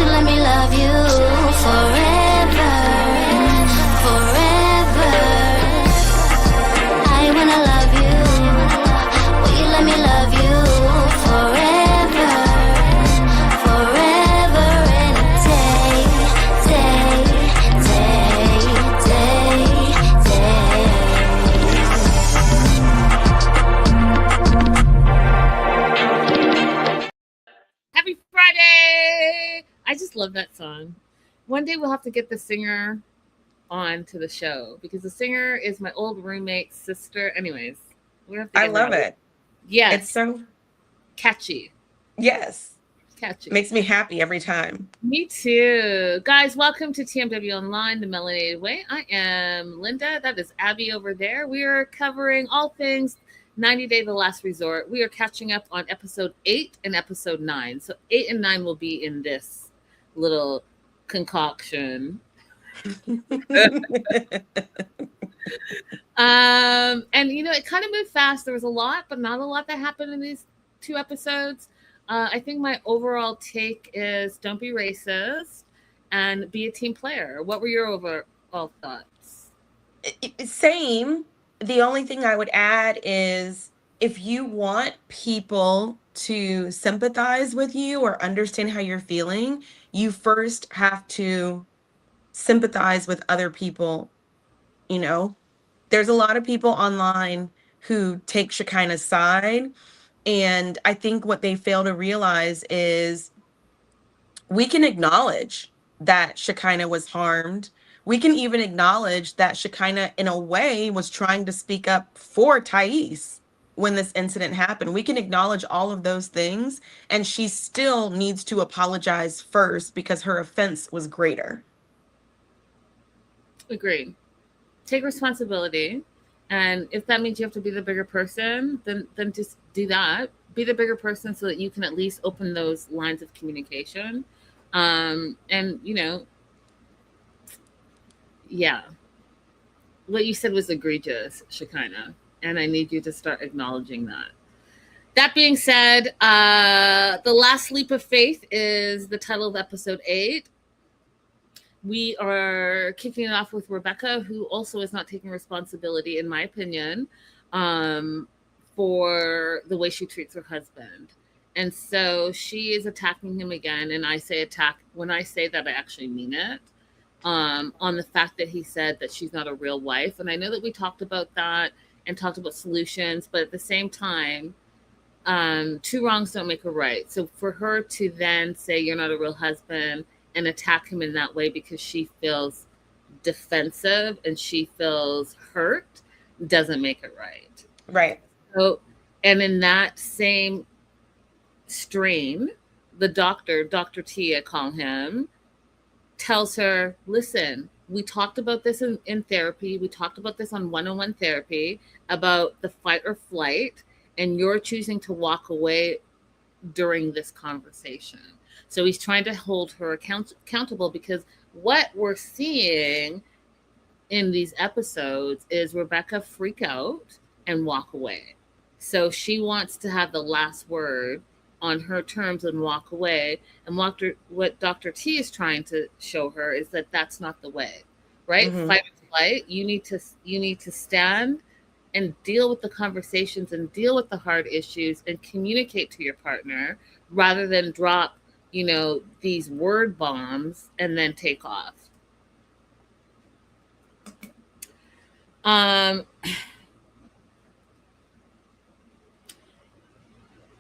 you let me love you forever, forever? I wanna love you. Will you let me love you forever, forever and a day, day, day, day, day. Happy Friday! I just love that song. One day we'll have to get the singer on to the show because the singer is my old roommate's sister. Anyways, we have to I get love her on. it. Yes. It's so Catchy. yes. Catchy. Makes me happy every time. Me too. Guys, welcome to TMW Online, the Melanated Way. I am Linda. That is Abby over there. We are covering all things 90 Day The Last Resort. We are catching up on episode 8 and episode 9. So 8 and 9 will be in this little concoction. And you know, it kind of moved fast. There was a lot, but not a lot that happened in these 2 episodes. I think my overall take is don't be racist and be a team player. What were your overall thoughts? Same. The only thing I would add is if you want people to sympathize with you or understand how you're feeling, you first have to sympathize with other people. You know, there's a lot of people online who take Shekinah's side. And I think what they fail to realize is we can acknowledge that Shekinah was harmed. We can even acknowledge that Shekinah, in a way, was trying to speak up for Thais when this incident happened. We can acknowledge all of those things, and she still needs to apologize first because her offense was greater. Agreed. Take responsibility. And if that means you have to be the bigger person, then just do that. Be the bigger person so that you can at least open those lines of communication. And, you know, yeah. What you said was egregious, Shekinah. And I need you to start acknowledging that. That being said, The Last Leap of Faith is the title of episode 8. We are kicking it off with Rebecca, who also is not taking responsibility, in my opinion, for the way she treats her husband. And so she is attacking him again. And I say attack. When I say that, I actually mean it. On the fact that he said that she's not a real wife. And I know that we talked about that and talked about solutions. But at the same time, 2 wrongs don't make a right. So for her to then say you're not a real husband and attack him in that way because she feels defensive and she feels hurt doesn't make it right. Right. So, and in that same strain, the doctor, Dr. T, I call him, tells her, listen, we talked about this in therapy. We talked about this on one-on-one therapy about the fight or flight, and you're choosing to walk away during this conversation. So he's trying to hold her accountable because what we're seeing in these episodes is Rebecca freak out and walk away. So she wants to have the last word on her terms and walk away. And what Dr. T is trying to show her is that that's not the way, right? Mm-hmm. Fight or flight. You need to stand and deal with the conversations and deal with the hard issues and communicate to your partner rather than drop, you know, these word bombs and then take off.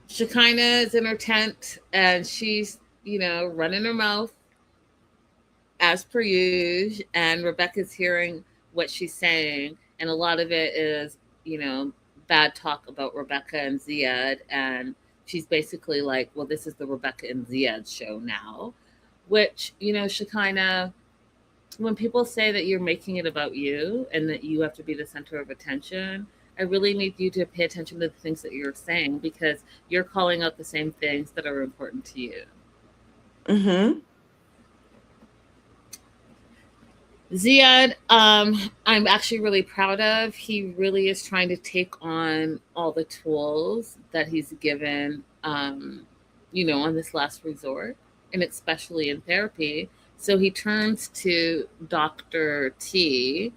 Shekinah is in her tent and she's, you know, running her mouth as per usual. And Rebecca's hearing what she's saying. And a lot of it is, you know, bad talk about Rebecca and Ziad. And she's basically like, well, this is the Rebecca and Ziad show now. Which, you know, Shekinah, when people say that you're making it about you and that you have to be the center of attention, I really need you to pay attention to the things that you're saying because you're calling out the same things that are important to you. Mm-hmm. Ziad, I'm actually really proud of. He really is trying to take on all the tools that he's given, you know, on this last resort. and especially in therapy. So he turns to Dr. T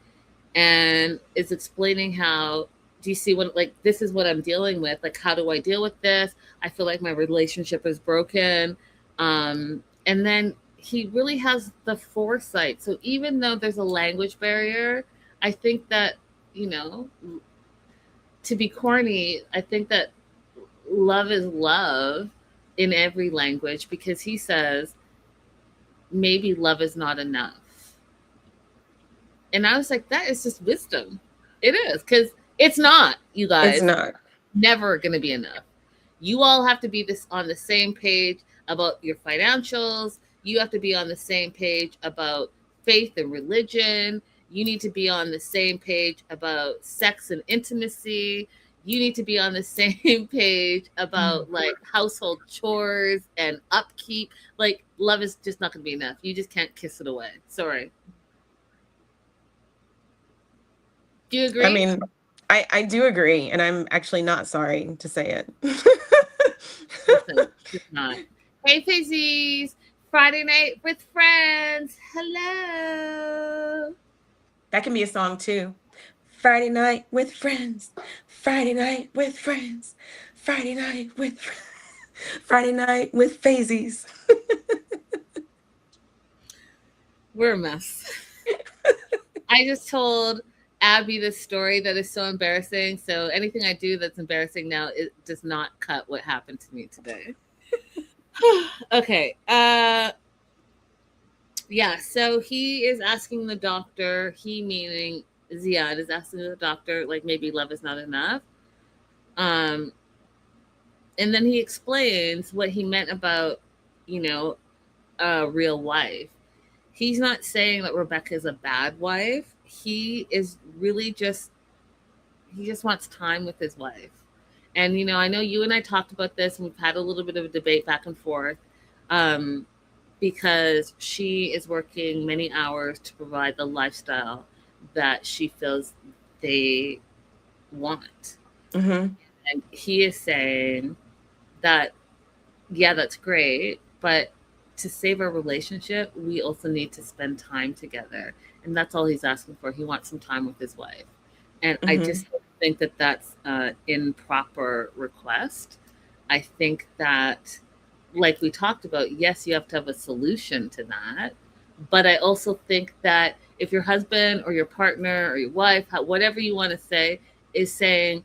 and is explaining how, do you see what, like, this is what I'm dealing with, like, how do I deal with this? I feel like my relationship is broken. And then he really has the foresight. So even though there's a language barrier, I think that, you know, to be corny, I think that love is love in every language, because he says maybe love is not enough. And I was like, that is just wisdom. It is, because it's not, you It's guys, not. never going to be enough. You all have to be this on the same page about your financials. You have to be on the same page about faith and religion. You need to be on the same page about sex and intimacy. You need to be on the same page about like household chores and upkeep. Like, love is just not going to be enough. You just can't kiss it away. Sorry. Do you agree? I mean, I do agree, and I'm actually not sorry to say it. Listen, it's not. Hey, Fizzies. Friday night with friends. Hello. That can be a song too. Friday night with friends. Friday night with friends. Friday night with Friday night with Phazies. We're a mess. I just told Abby this story that is so embarrassing. So anything I do that's embarrassing now, it does not cut what happened to me today. Okay. Yeah, so he is asking the doctor, he meaning Ziad is asking the doctor, like, maybe love is not enough. And then he explains what he meant about, you know, a real wife. He's not saying that Rebecca is a bad wife. He is really just, he just wants time with his wife. And, you know, I know you and I talked about this, and we've had a little bit of a debate back and forth. Because she is working many hours to provide the lifestyle that she feels they want. Mm-hmm. And he is saying that, yeah, that's great, but to save our relationship, we also need to spend time together. And that's all he's asking for. He wants some time with his wife. And I Mm-hmm. just think that that's an improper request. I think that, like we talked about, yes, you have to have a solution to that. But I also think that if your husband or your partner or your wife, whatever you want to say, is saying,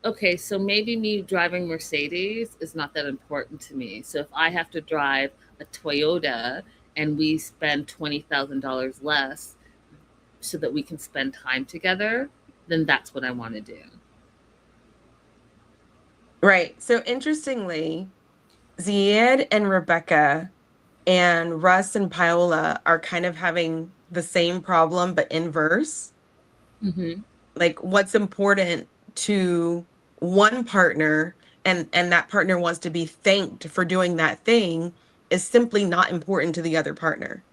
okay, so maybe me driving Mercedes is not that important to me. So if I have to drive a Toyota and we spend $20,000 less so that we can spend time together, then that's what I want to do. Right. So interestingly, Ziad and Rebecca and Russ and Paola are kind of having the same problem, but inverse. Mm-hmm. Like, what's important to one partner, and that partner wants to be thanked for doing that thing, is simply not important to the other partner.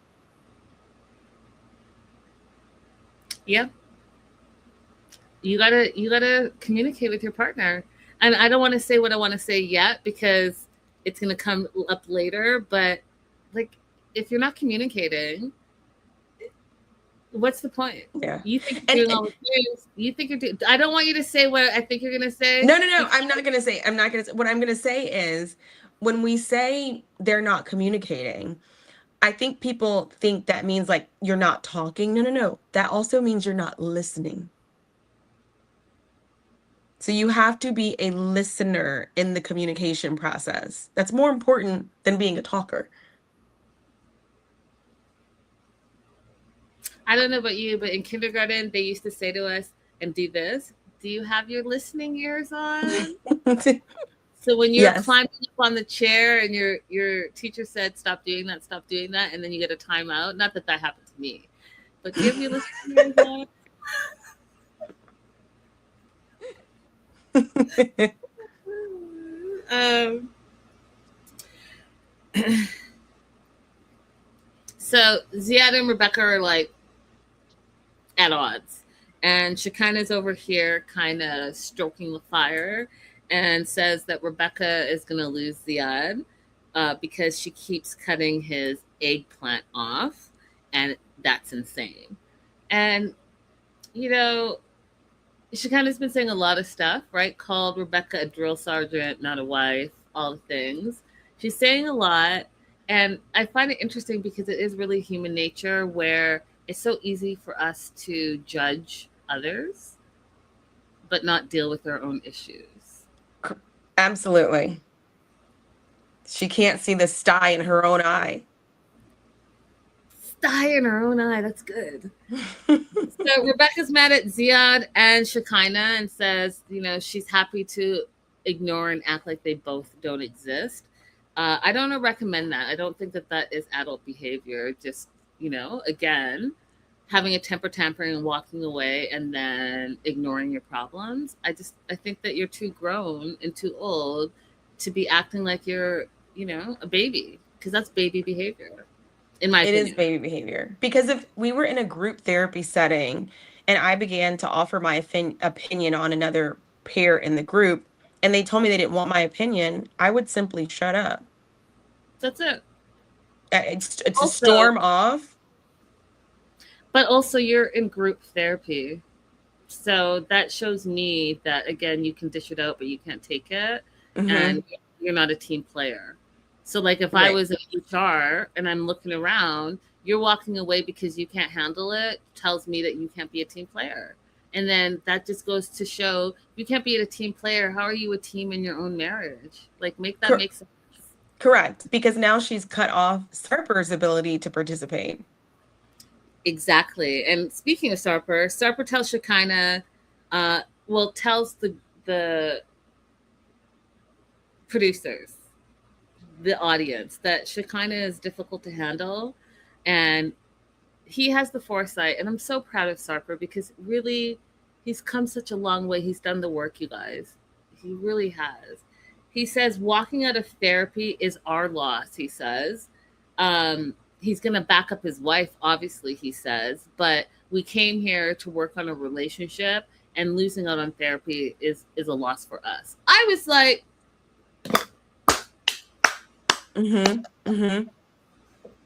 Yeah. You gotta communicate with your partner. And I don't want to say what I want to say yet because it's gonna come up later, but like, if you're not communicating, what's the point? Yeah. You think And, you're doing and all the things. You think you're doing. I don't want you to say what I think you're gonna say. no, I'm not gonna say. What I'm gonna say is, when we say they're not communicating, I think people think that means like you're not talking. No. That also means you're not listening. So you have to be a listener in the communication process. That's more important than being a talker. I don't know about you, but in kindergarten they used to say to us and do this. Do you have your listening ears on? So when you're Yes. climbing up on the chair and your teacher said stop doing that, and then you get a timeout. Not that that happened to me, but do you have your listening ears on? So Ziad and Rebecca are like at odds, and Shekinah's over here kind of stroking the fire and says that Rebecca is going to lose Ziad. because she keeps cutting his eggplant off, and that's insane. And you know, she kind of's been saying a lot of stuff, right? Called Rebecca a drill sergeant, not a wife, all the things. She's saying a lot. And I find it interesting because it is really human nature where it's so easy for us to judge others, but not deal with our own issues. Absolutely. She can't see the sty in her own eye. Sty in her own eye. That's good. So Rebecca's mad at Ziad and Shekinah and says, she's happy to ignore and act like they both don't exist. I don't recommend that. I don't think that that is adult behavior. Just, again, having a temper tantrum and walking away and then ignoring your problems. I think that you're too grown and too old to be acting like you're, a baby, because that's baby behavior. In my opinion. It is baby behavior. Because if we were in a group therapy setting and I began to offer my opinion on another pair in the group and they told me they didn't want my opinion, I would simply shut up. That's it. It's Also, a storm off. But also, you're in group therapy. So that shows me that, again, you can dish it out, but you can't take it. Mm-hmm. And you're not a team player. So, like, if I was in HR and I'm looking around, you're walking away because you can't handle it, tells me that you can't be a team player. And then that just goes to show you can't be a team player. How are you a team in your own marriage? Like, make that make sense. Correct. Because now she's cut off Sarper's ability to participate. Exactly. And speaking of Sarper tells Shekinah, tells the producers, the audience, that Shekinah is difficult to handle, and he has the foresight. And I'm so proud of Sarper because really he's come such a long way. He's done the work, you guys. He really has. He says walking out of therapy is our loss, he says. He's going to back up his wife, obviously, he says, but we came here to work on a relationship, and losing out on therapy is a loss for us. I was like,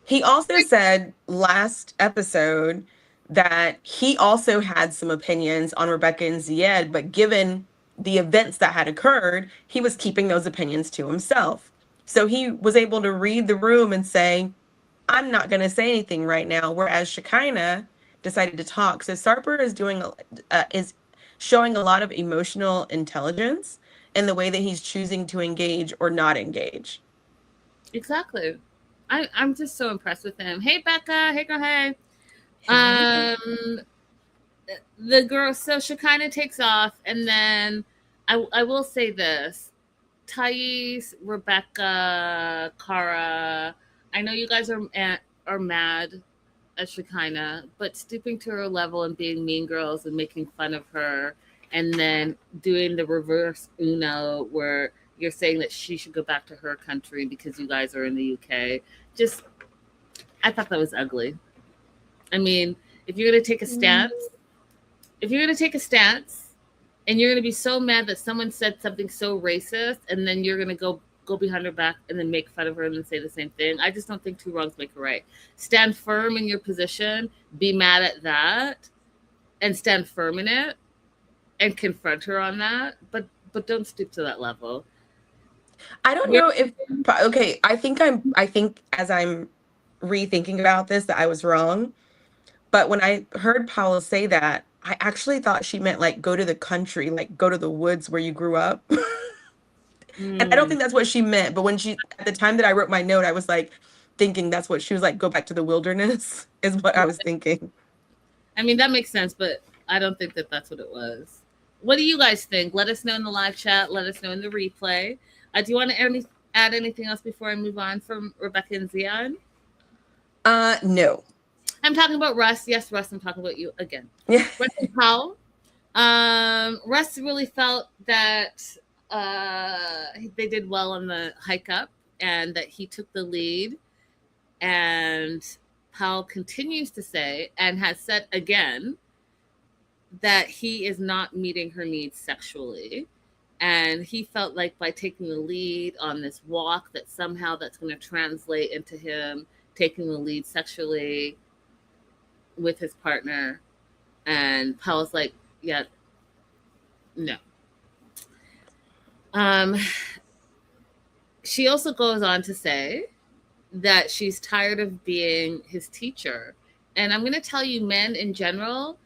He also said last episode that he also had some opinions on Rebecca and Ziad, but given the events that had occurred, he was keeping those opinions to himself. So he was able to read the room and say, I'm not going to say anything right now, whereas Shekinah decided to talk. So Sarper is showing a lot of emotional intelligence in the way that he's choosing to engage or not engage. Exactly. I'm just so impressed with him. Hey, Becca. Hey, girl. Hey. The girl, so Shekinah takes off, and then I will say this. Thais, Rebecca, Cara, I know you guys are mad at Shekinah, but stooping to her level and being mean girls and making fun of her, and then doing the reverse Uno where you're saying that she should go back to her country because you guys are in the UK. I thought that was ugly. I mean, if you're going to take a stance, and you're going to be so mad that someone said something so racist, and then you're going to go behind her back and then make fun of her and then say the same thing. I just don't think two wrongs make a right. Stand firm in your position, be mad at that, and stand firm in it, and confront her on that, but don't stoop to that level. I don't know if okay, I think as I'm rethinking about this that I was wrong. But when I heard Paula say that, I actually thought she meant like go to the country, like go to the woods where you grew up. And I don't think that's what she meant. But at the time that I wrote my note, I was like thinking that's what she was like, go back to the wilderness is what I was thinking. I mean, that makes sense, but I don't think that that's what it was. What do you guys think? Let us know in the live chat. Let us know in the replay. Do you want to add anything else before I move on from Rebecca and Ziad? No. I'm talking about Russ. Yes, Russ, I'm talking about you again. Yeah. Russ and Powell. Russ really felt that they did well on the hike up and that he took the lead. And Powell continues to say, and has said again, that he is not meeting her needs sexually. And he felt like by taking the lead on this walk that somehow that's going to translate into him taking the lead sexually with his partner. And Paul's like, yeah, no. Um, she also goes on to say that she's tired of being his teacher. And I'm going to tell you, men in general,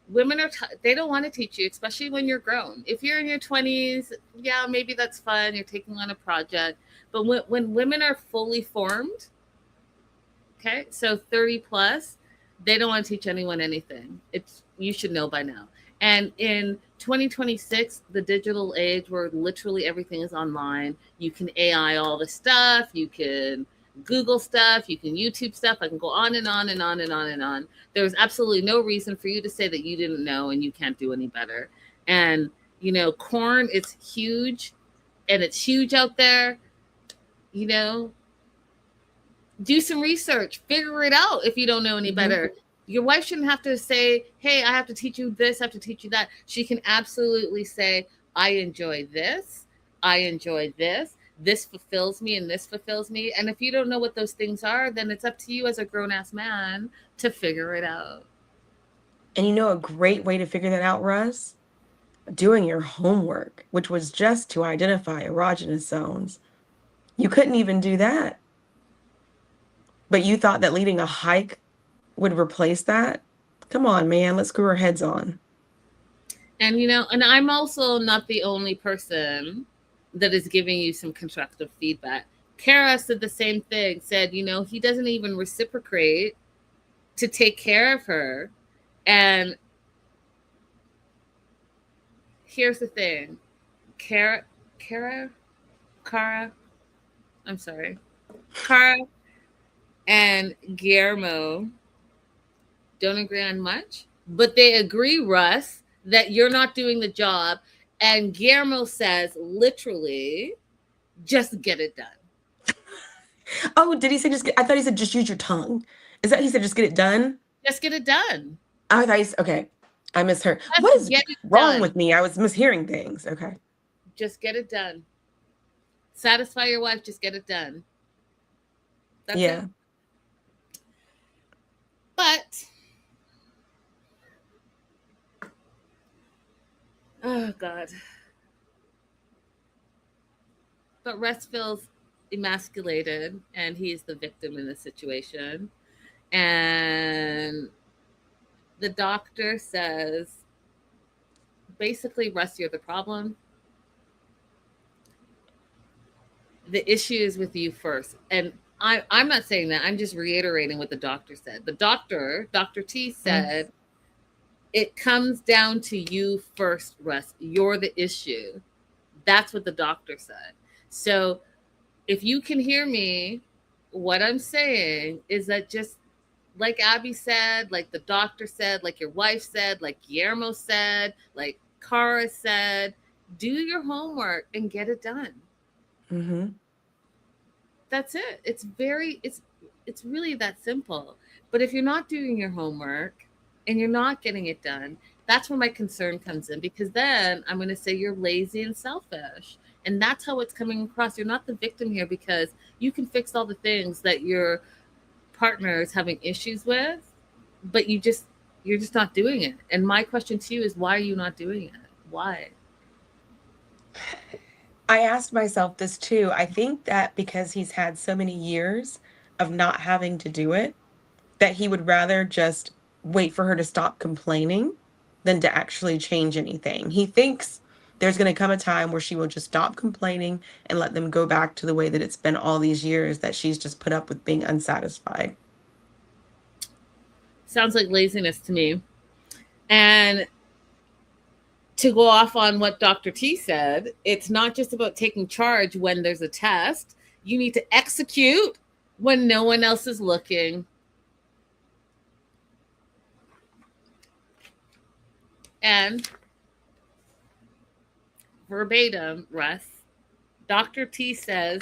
women are, they don't want to teach you, especially when you're grown. If you're in your 20s, yeah, maybe that's fun. You're taking on a project. But when women are fully formed, okay, so 30 plus, they don't want to teach anyone anything. It's, you should know by now. And in 2026, the digital age where literally everything is online, you can AI all the stuff, you can Google stuff, you can YouTube stuff. I can go on and on and on and on and on. There's absolutely no reason for you to say that you didn't know and you can't do any better. And, you know, corn, it's huge and it's huge out there. You know, do some research, figure it out if you don't know any better. Your wife shouldn't have to say, hey, I have to teach you this, I have to teach you that. She can absolutely say, I enjoy this, I enjoy this, this fulfills me and this fulfills me. And if you don't know what those things are, then it's up to you as a grown-ass man to figure it out. And you know a great way to figure that out, Russ? Doing your homework, which was just to identify erogenous zones. You couldn't even do that. But you thought that leading a hike would replace that? Come on, man, let's screw our heads on. And, you know, and I'm also not the only person that is giving you some constructive feedback. Kara said the same thing, said, you know, he doesn't even reciprocate to take care of her. And here's the thing. Kara, I'm sorry. Kara and Guillermo don't agree on much, but they agree, Russ, that you're not doing the job. And Guillermo says, literally, just get it done. Oh, did he say just get, I thought he said just use your tongue. Is that he said just get it done? Just get it done. I thought he's okay. I misheard. Just What is get it wrong done. with me? I was mishearing things. Okay. Just get it done. Satisfy your wife, just get it done. That's Yeah. it. But, oh God. But Russ feels emasculated and he's the victim in the situation. And the doctor says, basically, Russ, you're the problem. The issue is with you first. And I'm not saying that. I'm just reiterating what the doctor said. The doctor, Dr. T, said, it comes down to you first, Russ. You're the issue. That's what the doctor said. So if you can hear me, what I'm saying is that just like Abby said, like the doctor said, like your wife said, like Guillermo said, like Cara said, do your homework and get it done. Mm-hmm. That's it. It's really that simple. But if you're not doing your homework and you're not getting it done, that's where my concern comes in, because then I'm going to say you're lazy and selfish. And that's how it's coming across. You're not the victim here because you can fix all the things that your partner is having issues with, but you're just not doing it. And my question to you is, why are you not doing it? Why? I asked myself this too. I think that because he's had so many years of not having to do it, that he would rather just wait for her to stop complaining than to actually change anything. He thinks there's going to come a time where she will just stop complaining and let them go back to the way that it's been all these years that she's just put up with being unsatisfied. Sounds like laziness to me. And to go off on what Dr. T said, it's not just about taking charge when there's a test. You need to execute when no one else is looking. And verbatim, Russ, Dr. T says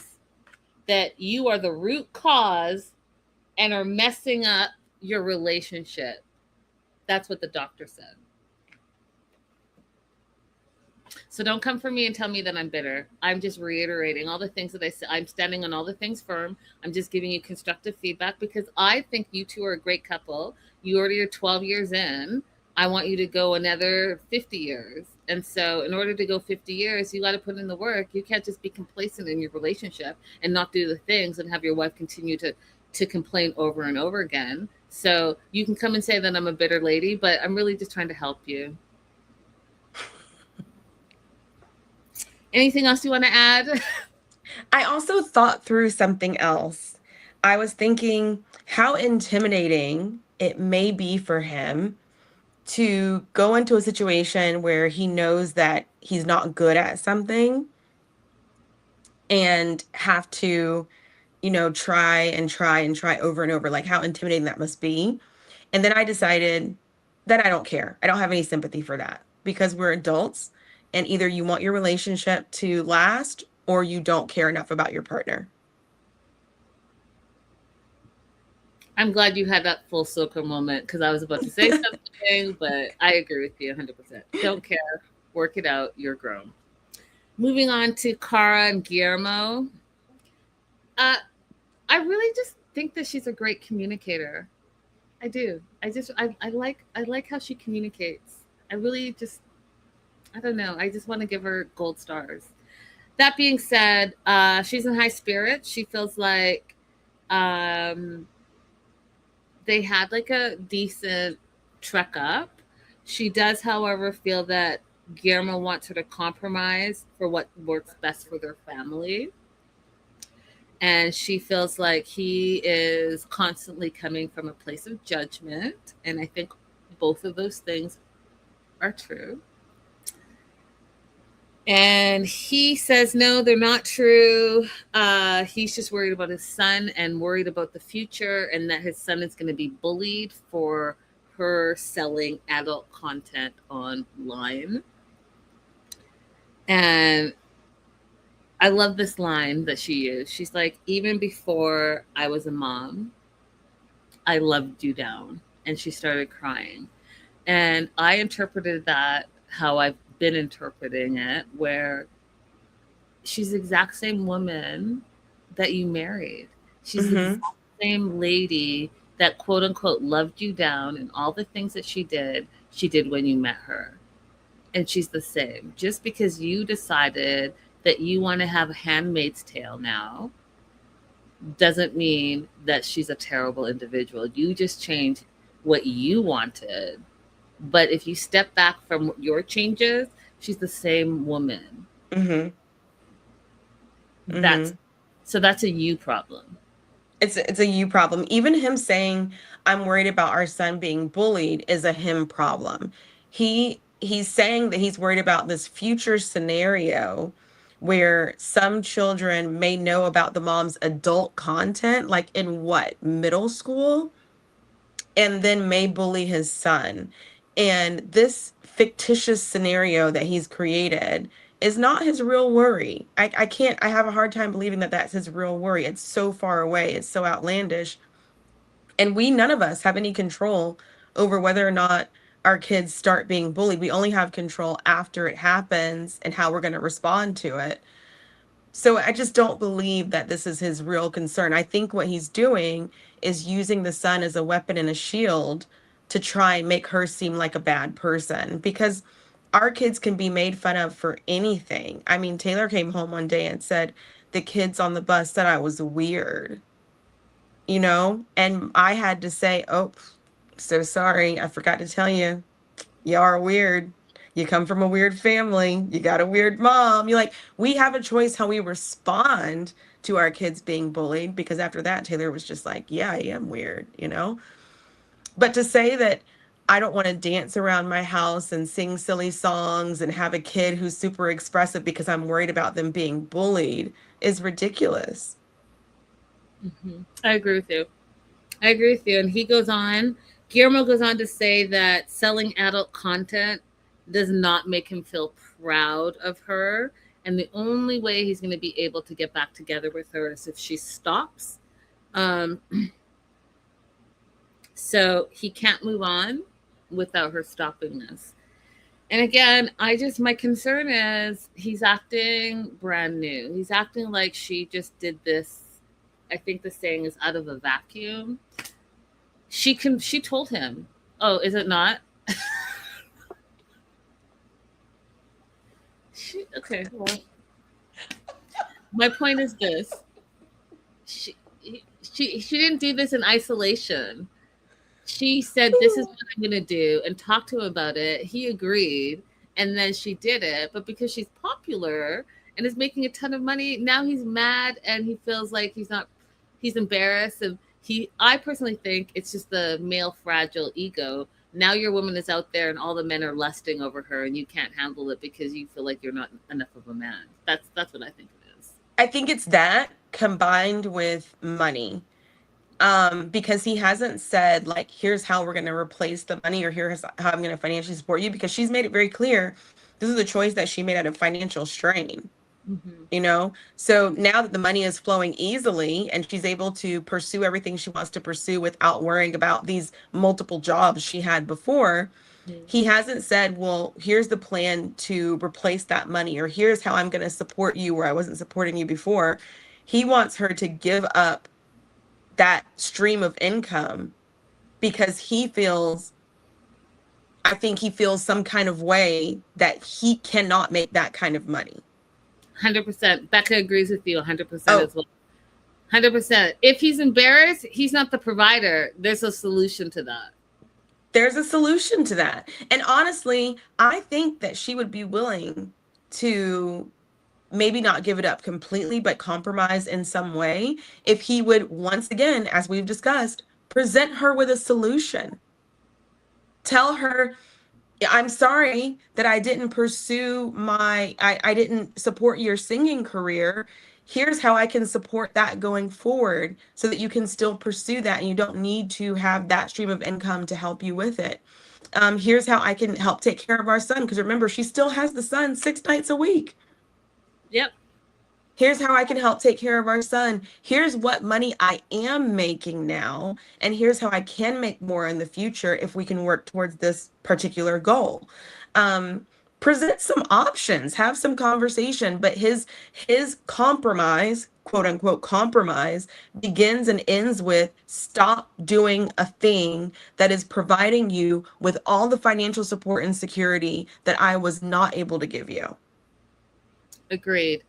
that you are the root cause and are messing up your relationship. That's what the doctor said. So don't come for me and tell me that I'm bitter. I'm just reiterating all the things that I said. I'm standing on all the things firm. I'm just giving you constructive feedback because I think you two are a great couple. You already are 12 years in. I want you to go another 50 years. And so, in order to go 50 years, you got to put in the work. You can't just be complacent in your relationship and not do the things and have your wife continue to complain over and over again. So, you can come and say that I'm a bitter lady, but I'm really just trying to help you. Anything else you want to add? I also thought through something else. I was thinking how intimidating it may be for him to go into a situation where he knows that he's not good at something and have to, try and try and try over and over, like how intimidating that must be. And then I decided that I don't care. I don't have any sympathy for that because we're adults and either you want your relationship to last or you don't care enough about your partner. I'm glad you had that full circle moment because I was about to say something, but I agree with you 100%. Don't care. Work it out. You're grown. Moving on to Cara and Guillermo. Uh, I really just think that she's a great communicator. I do. I like how she communicates. I really just I don't know. I just want to give her gold stars. That being said, she's in high spirits. She feels like um, they had like a decent trek up. She does, however, feel that Guillermo wants her to compromise for what works best for their family. And she feels like he is constantly coming from a place of judgment. And I think both of those things are true. And he says, no, they're not true. He's just worried about his son and worried about the future and that his son is going to be bullied for her selling adult content online. And I love this line that she used. She's like, even before I was a mom, I loved you down. And she started crying. And I interpreted that how I've been interpreting it, where she's the exact same woman that you married. She's the Mm-hmm. exact same lady that quote unquote loved you down and all the things that she did when you met her. And she's the same. Just because you decided that you want to have a handmaid's tale now doesn't mean that she's a terrible individual. You just changed what you wanted. But if you step back from your changes, she's the same woman. Mm-hmm. That's Mm-hmm. so that's a you problem. It's a you problem. Even him saying I'm worried about our son being bullied is a him problem. He's saying that he's worried about this future scenario where some children may know about the mom's adult content, like in what, middle school, and then may bully his son. And this fictitious scenario that he's created is not his real worry. I can't, I have a hard time believing that that's his real worry. It's so far away, it's so outlandish. And none of us have any control over whether or not our kids start being bullied. We only have control after it happens and how we're going to respond to it. So I just don't believe that this is his real concern. I think what he's doing is using the son as a weapon and a shield to try and make her seem like a bad person because our kids can be made fun of for anything. I mean, Taylor came home one day and said the kids on the bus said I was weird, and I had to say, "Oh, so sorry. I forgot to tell you. You are weird. You come from a weird family. You got a weird mom." We have a choice how we respond to our kids being bullied because after that, Taylor was just like, yeah, I am weird. But to say that I don't want to dance around my house and sing silly songs and have a kid who's super expressive because I'm worried about them being bullied is ridiculous. I agree with you. I agree with you. And Guillermo goes on to say that selling adult content does not make him feel proud of her. And the only way he's going to be able to get back together with her is if she stops. Um, so he can't move on without her stopping this. And again, my concern is he's acting brand new. He's acting like she just did this. I think the saying is out of a vacuum. She told him, oh, is it not? Okay, well, my point is this. She, she didn't do this in isolation. She said, this is what I'm going to do, and talked to him about it. He agreed, and then she did it. But because she's popular and is making a ton of money, now he's mad and he feels like he's embarrassed. And I personally think it's just the male fragile ego. Now your woman is out there and all the men are lusting over her and you can't handle it because you feel like you're not enough of a man. That's what I think it is. I think it's that combined with money. Because he hasn't said, like, here's how we're going to replace the money, or here's how I'm going to financially support you, because she's made it very clear this is a choice that she made out of financial strain. Mm-hmm. So now that the money is flowing easily and she's able to pursue everything she wants to pursue without worrying about these multiple jobs she had before, Mm-hmm. he hasn't said, well, here's the plan to replace that money, or here's how I'm going to support you where I wasn't supporting you before. He wants her to give up that stream of income because I think he feels some kind of way that he cannot make that kind of money. 100%. Becca agrees with you 100% Oh, as well. 100%. If he's embarrassed, he's not the provider. There's a solution to that. there's a solution to that. And honestly, I think that she would be willing to maybe not give it up completely, but compromise in some way if he would, once again, as we've discussed, present her with a solution. Tell her, I'm sorry that I didn't pursue I didn't support your singing career. Here's how I can support that going forward so that you can still pursue that and you don't need to have that stream of income to help you with it. Here's how I can help take care of our son. Because remember, she still has the son 6 nights a week. Yep. Here's how I can help take care of our son. Here's what money I am making now. And here's how I can make more in the future if we can work towards this particular goal. Present some options, have some conversation, but his compromise, quote unquote compromise, begins and ends with stop doing a thing that is providing you with all the financial support and security that I was not able to give you. Agreed.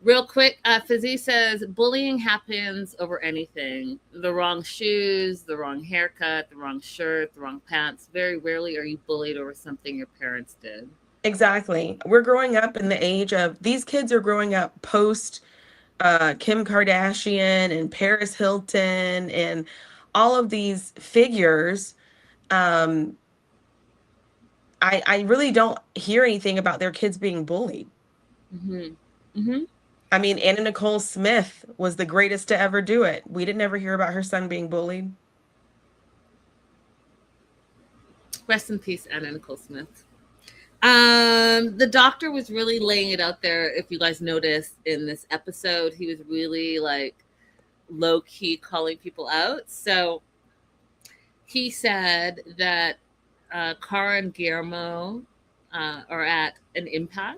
Real quick, Fizzy says bullying happens over anything. The wrong shoes, the wrong haircut, the wrong shirt, the wrong pants. Very rarely are you bullied over something your parents did. Exactly. We're growing up in the age of, these kids are growing up post Kim Kardashian and Paris Hilton and all of these figures. I really don't hear anything about their kids being bullied. Mm-hmm. Mm-hmm. I mean, Anna Nicole Smith was the greatest to ever do it. We didn't ever hear about her son being bullied. Rest in peace, Anna Nicole Smith. The doctor was really laying it out there. If you guys noticed in this episode, he was really like low key calling people out. So he said that Cara and Guillermo are at an impasse,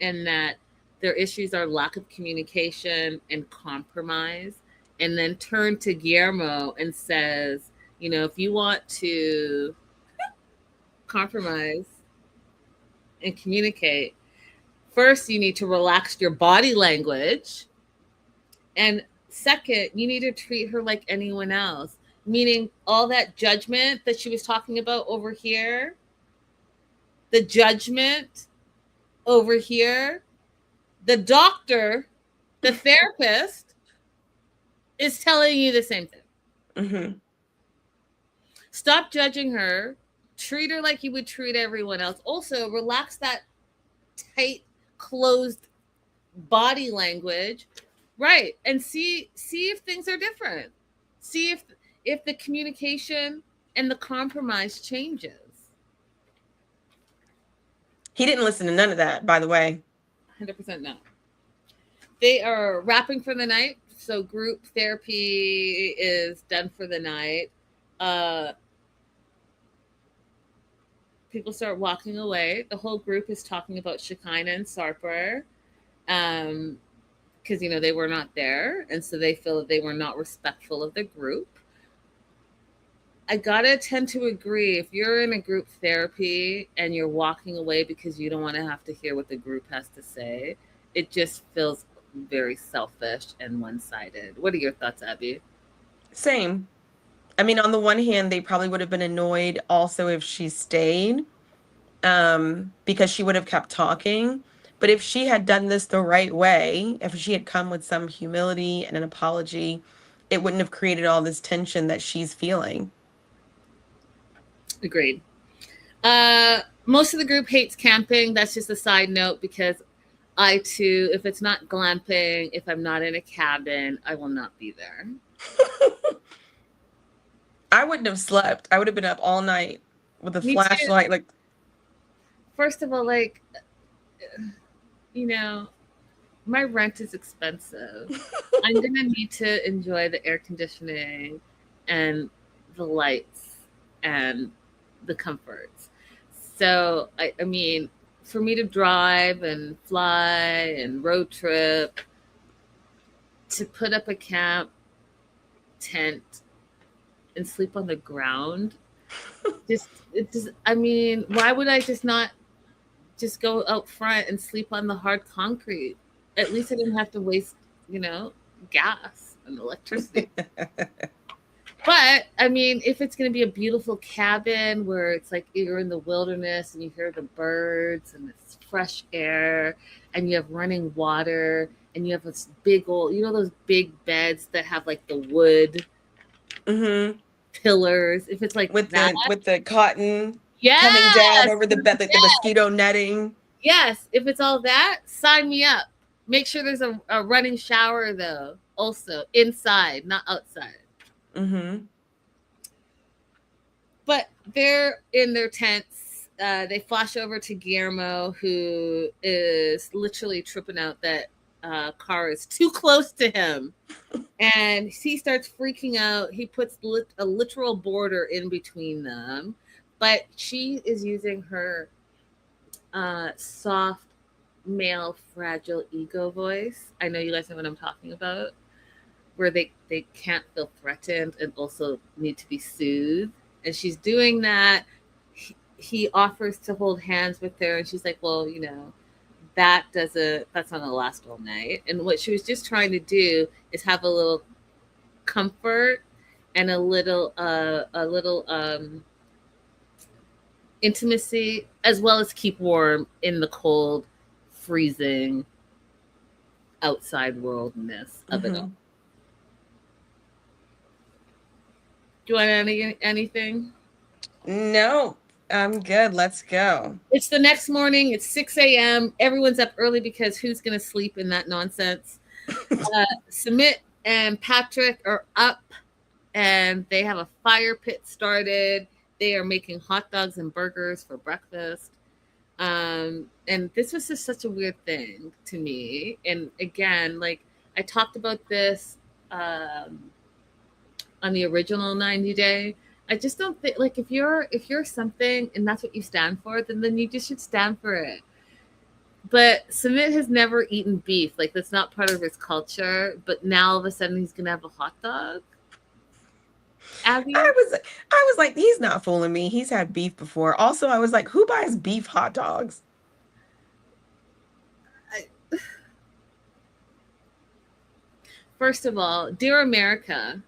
and that their issues are lack of communication and compromise. And then turned to Guillermo and says, if you want to compromise and communicate, first you need to relax your body language, and second you need to treat her like anyone else, meaning all that judgment that she was talking about over here, the judgment over here, the doctor, the therapist is telling you the same thing. Mm-hmm. Stop judging her. Treat her like you would treat everyone else. Also, relax that tight, closed body language, right? And see if things are different. See if the communication and the compromise changes. He didn't listen to none of that, by the way. 100% no. They are wrapping for the night, so group therapy is done for the night. people start walking away. The whole group is talking about Shekinah and Sarper, because they were not there, and so they feel that they were not respectful of the group. I gotta tend to agree. If you're in a group therapy and you're walking away because you don't want to have to hear what the group has to say, it just feels very selfish and one-sided. What are your thoughts, Abby? Same. I mean, on the one hand, they probably would have been annoyed also if she stayed, because she would have kept talking. But if she had done this the right way, if she had come with some humility and an apology, it wouldn't have created all this tension that she's feeling. Agreed. Most of the group hates camping. That's just a side note, because I too, if it's not glamping, if I'm not in a cabin, I will not be there. I wouldn't have slept. I would have been up all night with a Me too. flashlight. Like, First of all, like, my rent is expensive. I'm gonna need to enjoy the air conditioning and the lights and the comforts. So I mean, for me to drive and fly and road trip, to put up a camp tent and sleep on the ground, I mean, why would I just not just go out front and sleep on the hard concrete? At least I didn't have to waste, gas and electricity. But I mean, if it's going to be a beautiful cabin where it's like you're in the wilderness and you hear the birds and it's fresh air and you have running water and you have this big old, those big beds that have like the wood pillars. If it's like with that, with the cotton yes, coming down over the bed, like the mosquito netting. Yes, if it's all that, sign me up. Make sure there's a running shower though, also inside, not outside. But they're in their tents. They flash over to Guillermo, who is literally tripping out that car is too close to him. And he starts freaking out. He puts a literal border in between them. But she is using her soft, male, fragile ego voice. I know you guys know what I'm talking about. Where they can't feel threatened and also need to be soothed. And she's doing that. He offers to hold hands with her. And she's like, well, that's not going to last all night. And what she was just trying to do is have a little comfort and a little intimacy, as well as keep warm in the cold, freezing outside worldness of it all. Do you want anything? No, I'm good. Let's go. It's the next morning. It's 6 a.m. Everyone's up early because who's going to sleep in that nonsense? Sumit and Patrick are up and they have a fire pit started. They are making hot dogs and burgers for breakfast. And this was just such a weird thing to me. And again, like I talked about this on the original 90 Day. I just don't think, like, if you're something and that's what you stand for, then you just should stand for it. But Sumit has never eaten beef. Like, that's not part of his culture. But now all of a sudden he's gonna have a hot dog. Abby? I was like, he's not fooling me. He's had beef before. Also, I was like, who buys beef hot dogs? First of all, dear America,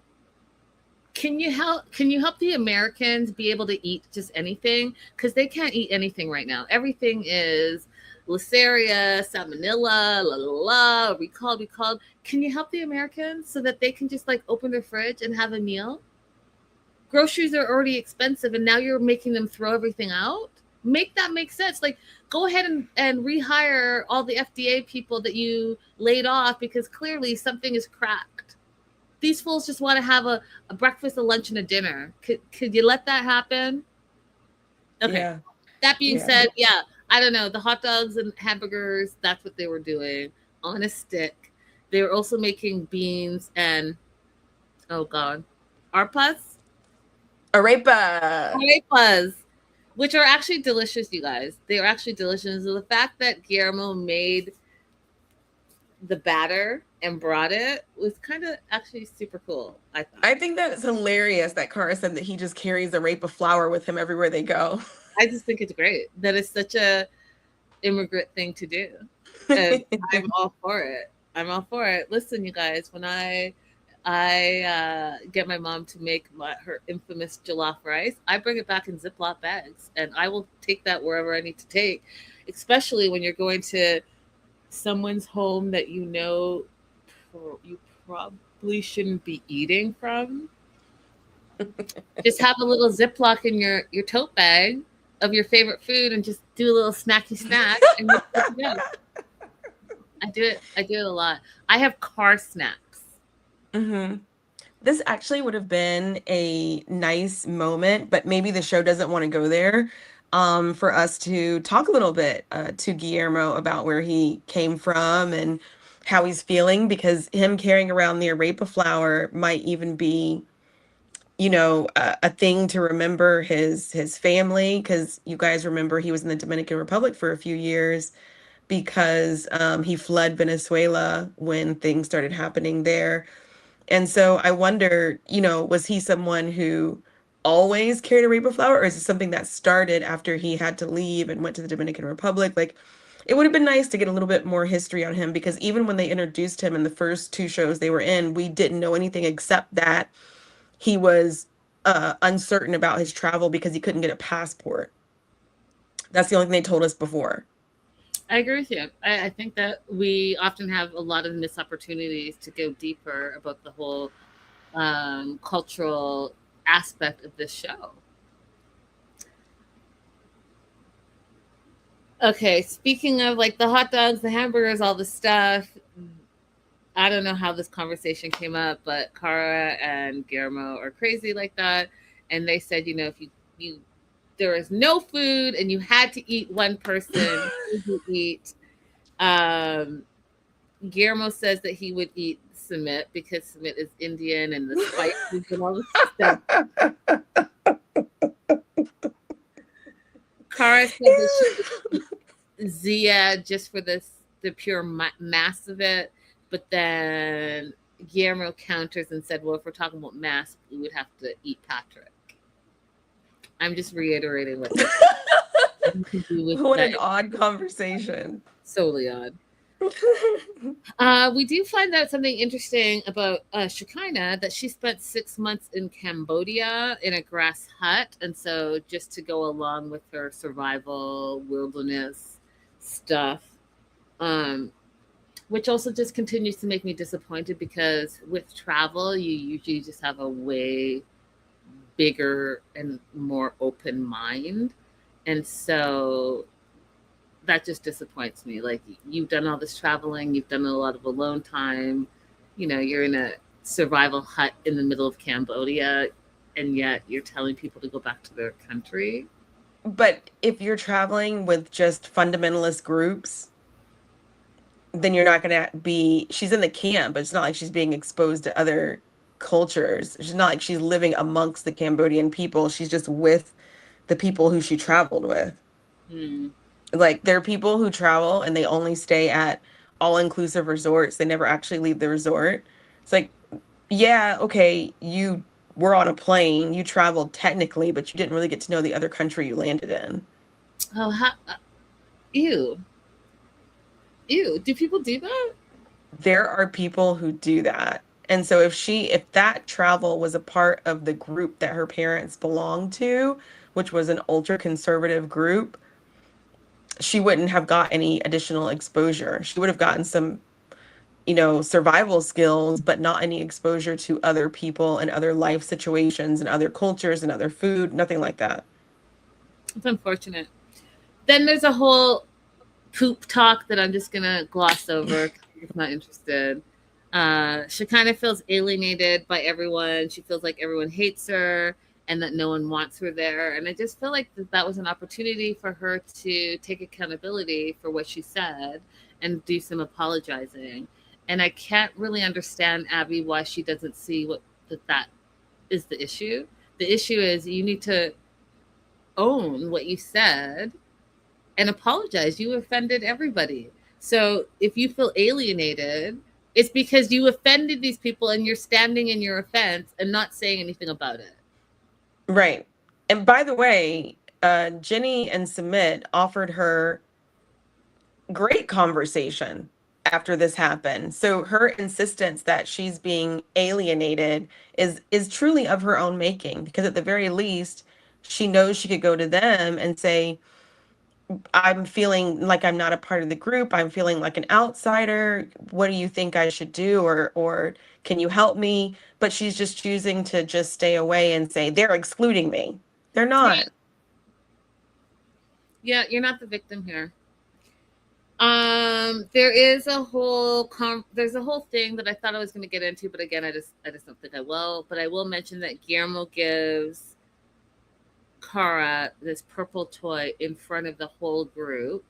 can you help the Americans be able to eat just anything? Because they can't eat anything right now. Everything is Listeria, Salmonella, recalled. Can you help the Americans so that they can just like open their fridge and have a meal? Groceries are already expensive and now you're making them throw everything out? Make that make sense. Like, go ahead and rehire all the FDA people that you laid off because clearly something is cracked. These fools just want to have a breakfast, a lunch, and a dinner. Could you let that happen? Okay. Yeah. That being said, I don't know. The hot dogs and hamburgers, that's what they were doing on a stick. They were also making beans and, oh God, arepas. which are actually delicious, you guys. They are actually delicious. So the fact that Guillermo made the batter and brought it was kind of actually super cool, I thought. I think that it's hilarious that Cara said that he just carries a rape of flour with him everywhere they go. I just think it's great that it's such a immigrant thing to do. And I'm all for it. I'm all for it. Listen, you guys, when I get my mom to make her infamous jollof rice, I bring it back in Ziploc bags, and I will take that wherever I need to take, especially when you're going to someone's home that you know you probably shouldn't be eating from. Just have a little Ziploc in your tote bag of your favorite food and just do a little snacky snack and you're good to go. I do it a lot. I have car snacks. Mm-hmm. This actually would have been a nice moment, but maybe the show doesn't want to go there, for us to talk a little bit to Guillermo about where he came from and how he's feeling, because him carrying around the arepa flour might even be, a thing to remember his family, because you guys remember he was in the Dominican Republic for a few years because he fled Venezuela when things started happening there. And so I wonder, was he someone who always carried a rainbow flower, or is it something that started after he had to leave and went to the Dominican Republic? Like, it would have been nice to get a little bit more history on him, because even when they introduced him in the first two shows they were in, we didn't know anything except that he was uncertain about his travel because he couldn't get a passport. That's the only thing they told us before. I agree with you. I think that we often have a lot of missed opportunities to go deeper about the whole cultural aspect of this show. Okay, speaking of like the hot dogs, the hamburgers, all the stuff, I don't know how this conversation came up, but Cara and Guillermo are crazy like that. And they said, if you there was no food and you had to eat one person, who would eat? Guillermo says that he would eat Sumit because Sumit is Indian and the spices and all this stuff. Cara said that she would eat Zia just for the pure mass of it. But then Guillermo counters and said, well, if we're talking about mass, we would have to eat Patrick. I'm just reiterating what what an odd conversation. Solely odd. We do find out something interesting about Shekinah, that she spent 6 months in Cambodia in a grass hut. And so just to go along with her survival wilderness stuff, which also just continues to make me disappointed, because with travel, you usually just have a way bigger and more open mind. And so that just disappoints me. Like, you've done all this traveling, you've done a lot of alone time, you're in a survival hut in the middle of Cambodia, and yet you're telling people to go back to their country. But if you're traveling with just fundamentalist groups, then you're not going to be, she's in the camp, but it's not like she's being exposed to other cultures. It's not like she's living amongst the Cambodian people. She's just with the people who she traveled with. Like, there are people who travel and they only stay at all-inclusive resorts. They never actually leave the resort. It's like, yeah, okay, you were on a plane, you traveled technically, but you didn't really get to know the other country you landed in. Oh, ew. Do people do that? There are people who do that. And so if that travel was a part of the group that her parents belonged to, which was an ultra conservative group, she wouldn't have got any additional exposure. She would have gotten some, survival skills, but not any exposure to other people and other life situations and other cultures and other food, nothing like that. It's unfortunate. Then there's a whole poop talk that I'm just going to gloss over because I'm not interested. She kind of feels alienated by everyone. She feels like everyone hates her and that no one wants her there. And I just feel like that was an opportunity for her to take accountability for what she said and do some apologizing. And I can't really understand, Abby, why she doesn't see that is the issue. The issue is you need to own what you said and apologize. You offended everybody. So if you feel alienated, it's because you offended these people and you're standing in your offense and not saying anything about it. Right. And by the way, Jenny and Submit offered her great conversation after this happened. So her insistence that she's being alienated is truly of her own making, because at the very least, she knows she could go to them and say, I'm feeling like I'm not a part of the group. I'm feeling like an outsider. What do you think I should do? Or can you help me? But she's just choosing to just stay away and say, they're excluding me. They're not. Yeah, you're not the victim here. There is a whole there's a whole thing that I thought I was going to get into, but again, I just don't think I will. But I will mention that Guillermo gives Cara this purple toy in front of the whole group,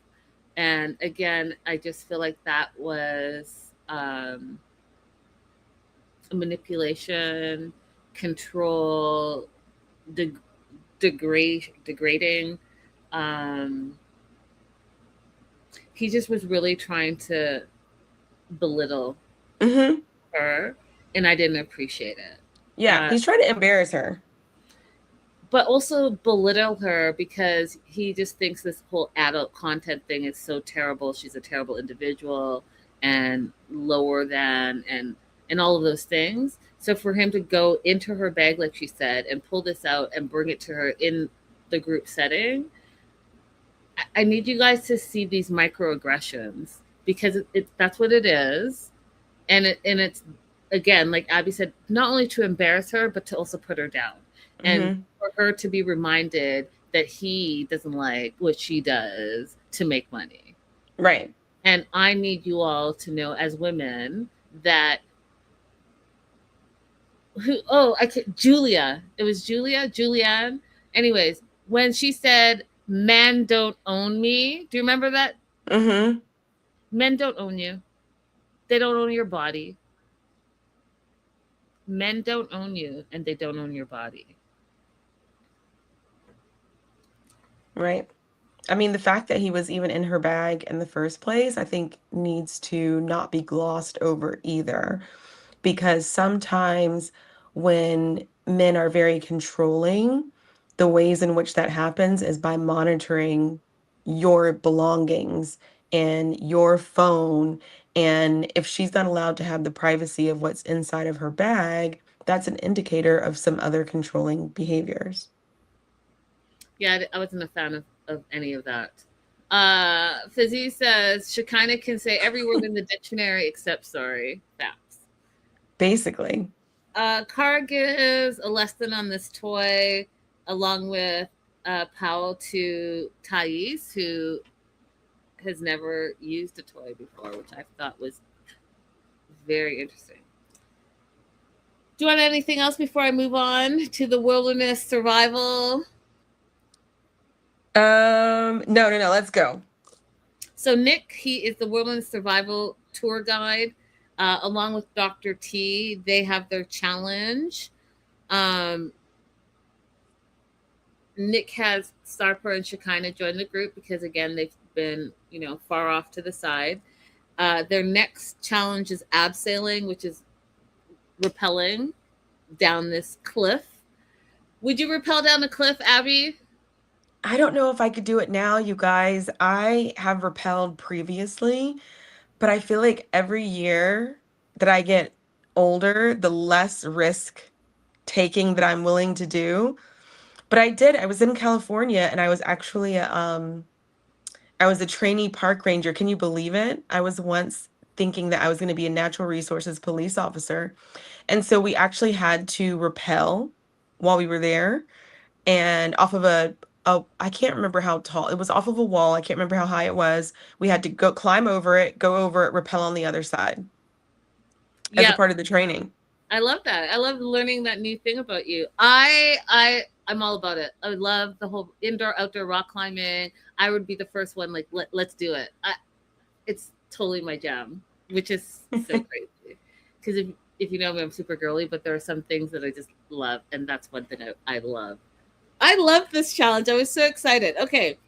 and again, I just feel like that was manipulation, control, degrading. He just was really trying to belittle Mm-hmm. her, and I didn't appreciate it. Yeah, he's trying to embarrass her. But also belittle her because he just thinks this whole adult content thing is so terrible. She's a terrible individual and lower than and all of those things. So for him to go into her bag, like she said, and pull this out and bring it to her in the group setting, I need you guys to see these microaggressions, because that's what it is. And it's, again, like Abby said, not only to embarrass her, but to also put her down. And for her to be reminded that he doesn't like what she does to make money. Right. And I need you all to know, as women, that Julia. It was Julianne. Anyways, when she said, men don't own me. Do you remember that? Mm-hmm. Men don't own you. They don't own your body. Men don't own you, and they don't own your body. Right. I mean, the fact that he was even in her bag in the first place, I think needs to not be glossed over either. Because sometimes when men are very controlling, the ways in which that happens is by monitoring your belongings and your phone. And if she's not allowed to have the privacy of what's inside of her bag, that's an indicator of some other controlling behaviors. Yeah, I wasn't a fan of any of that. Fizzy says Shekinah can say every word in the dictionary except sorry. Facts. Basically. Cara gives a lesson on this toy, along with Powell, to Thais, who has never used a toy before, which I thought was very interesting. Do you want anything else before I move on to the wilderness survival? No. Let's go. So Nick, he is the wilderness survival tour guide, along with Dr. T. They have their challenge. Nick has Sarper and Shekinah join the group because, again, they've been, far off to the side. Their next challenge is abseiling, which is rappelling down this cliff. Would you rappel down a cliff, Abby? I don't know if I could do it now, you guys. I have rappelled previously, but I feel like every year that I get older, the less risk taking that I'm willing to do. But I was in California, and I was actually I was a trainee park ranger. Can you believe it? I was once thinking that I was going to be a natural resources police officer. And so we actually had to rappel while we were there, and off of I can't remember how tall. It was off of a wall. I can't remember how high it was. We had to climb over it, go over it, rappel on the other side as a part of the training. I love that. I love learning that new thing about you. I'm all about it. I love the whole indoor, outdoor rock climbing. I would be the first one, like, let's do it. It's totally my jam, which is so crazy. Because if you know me, I'm super girly, but there are some things that I just love, and that's one thing I love. I love this challenge. I was so excited. Okay.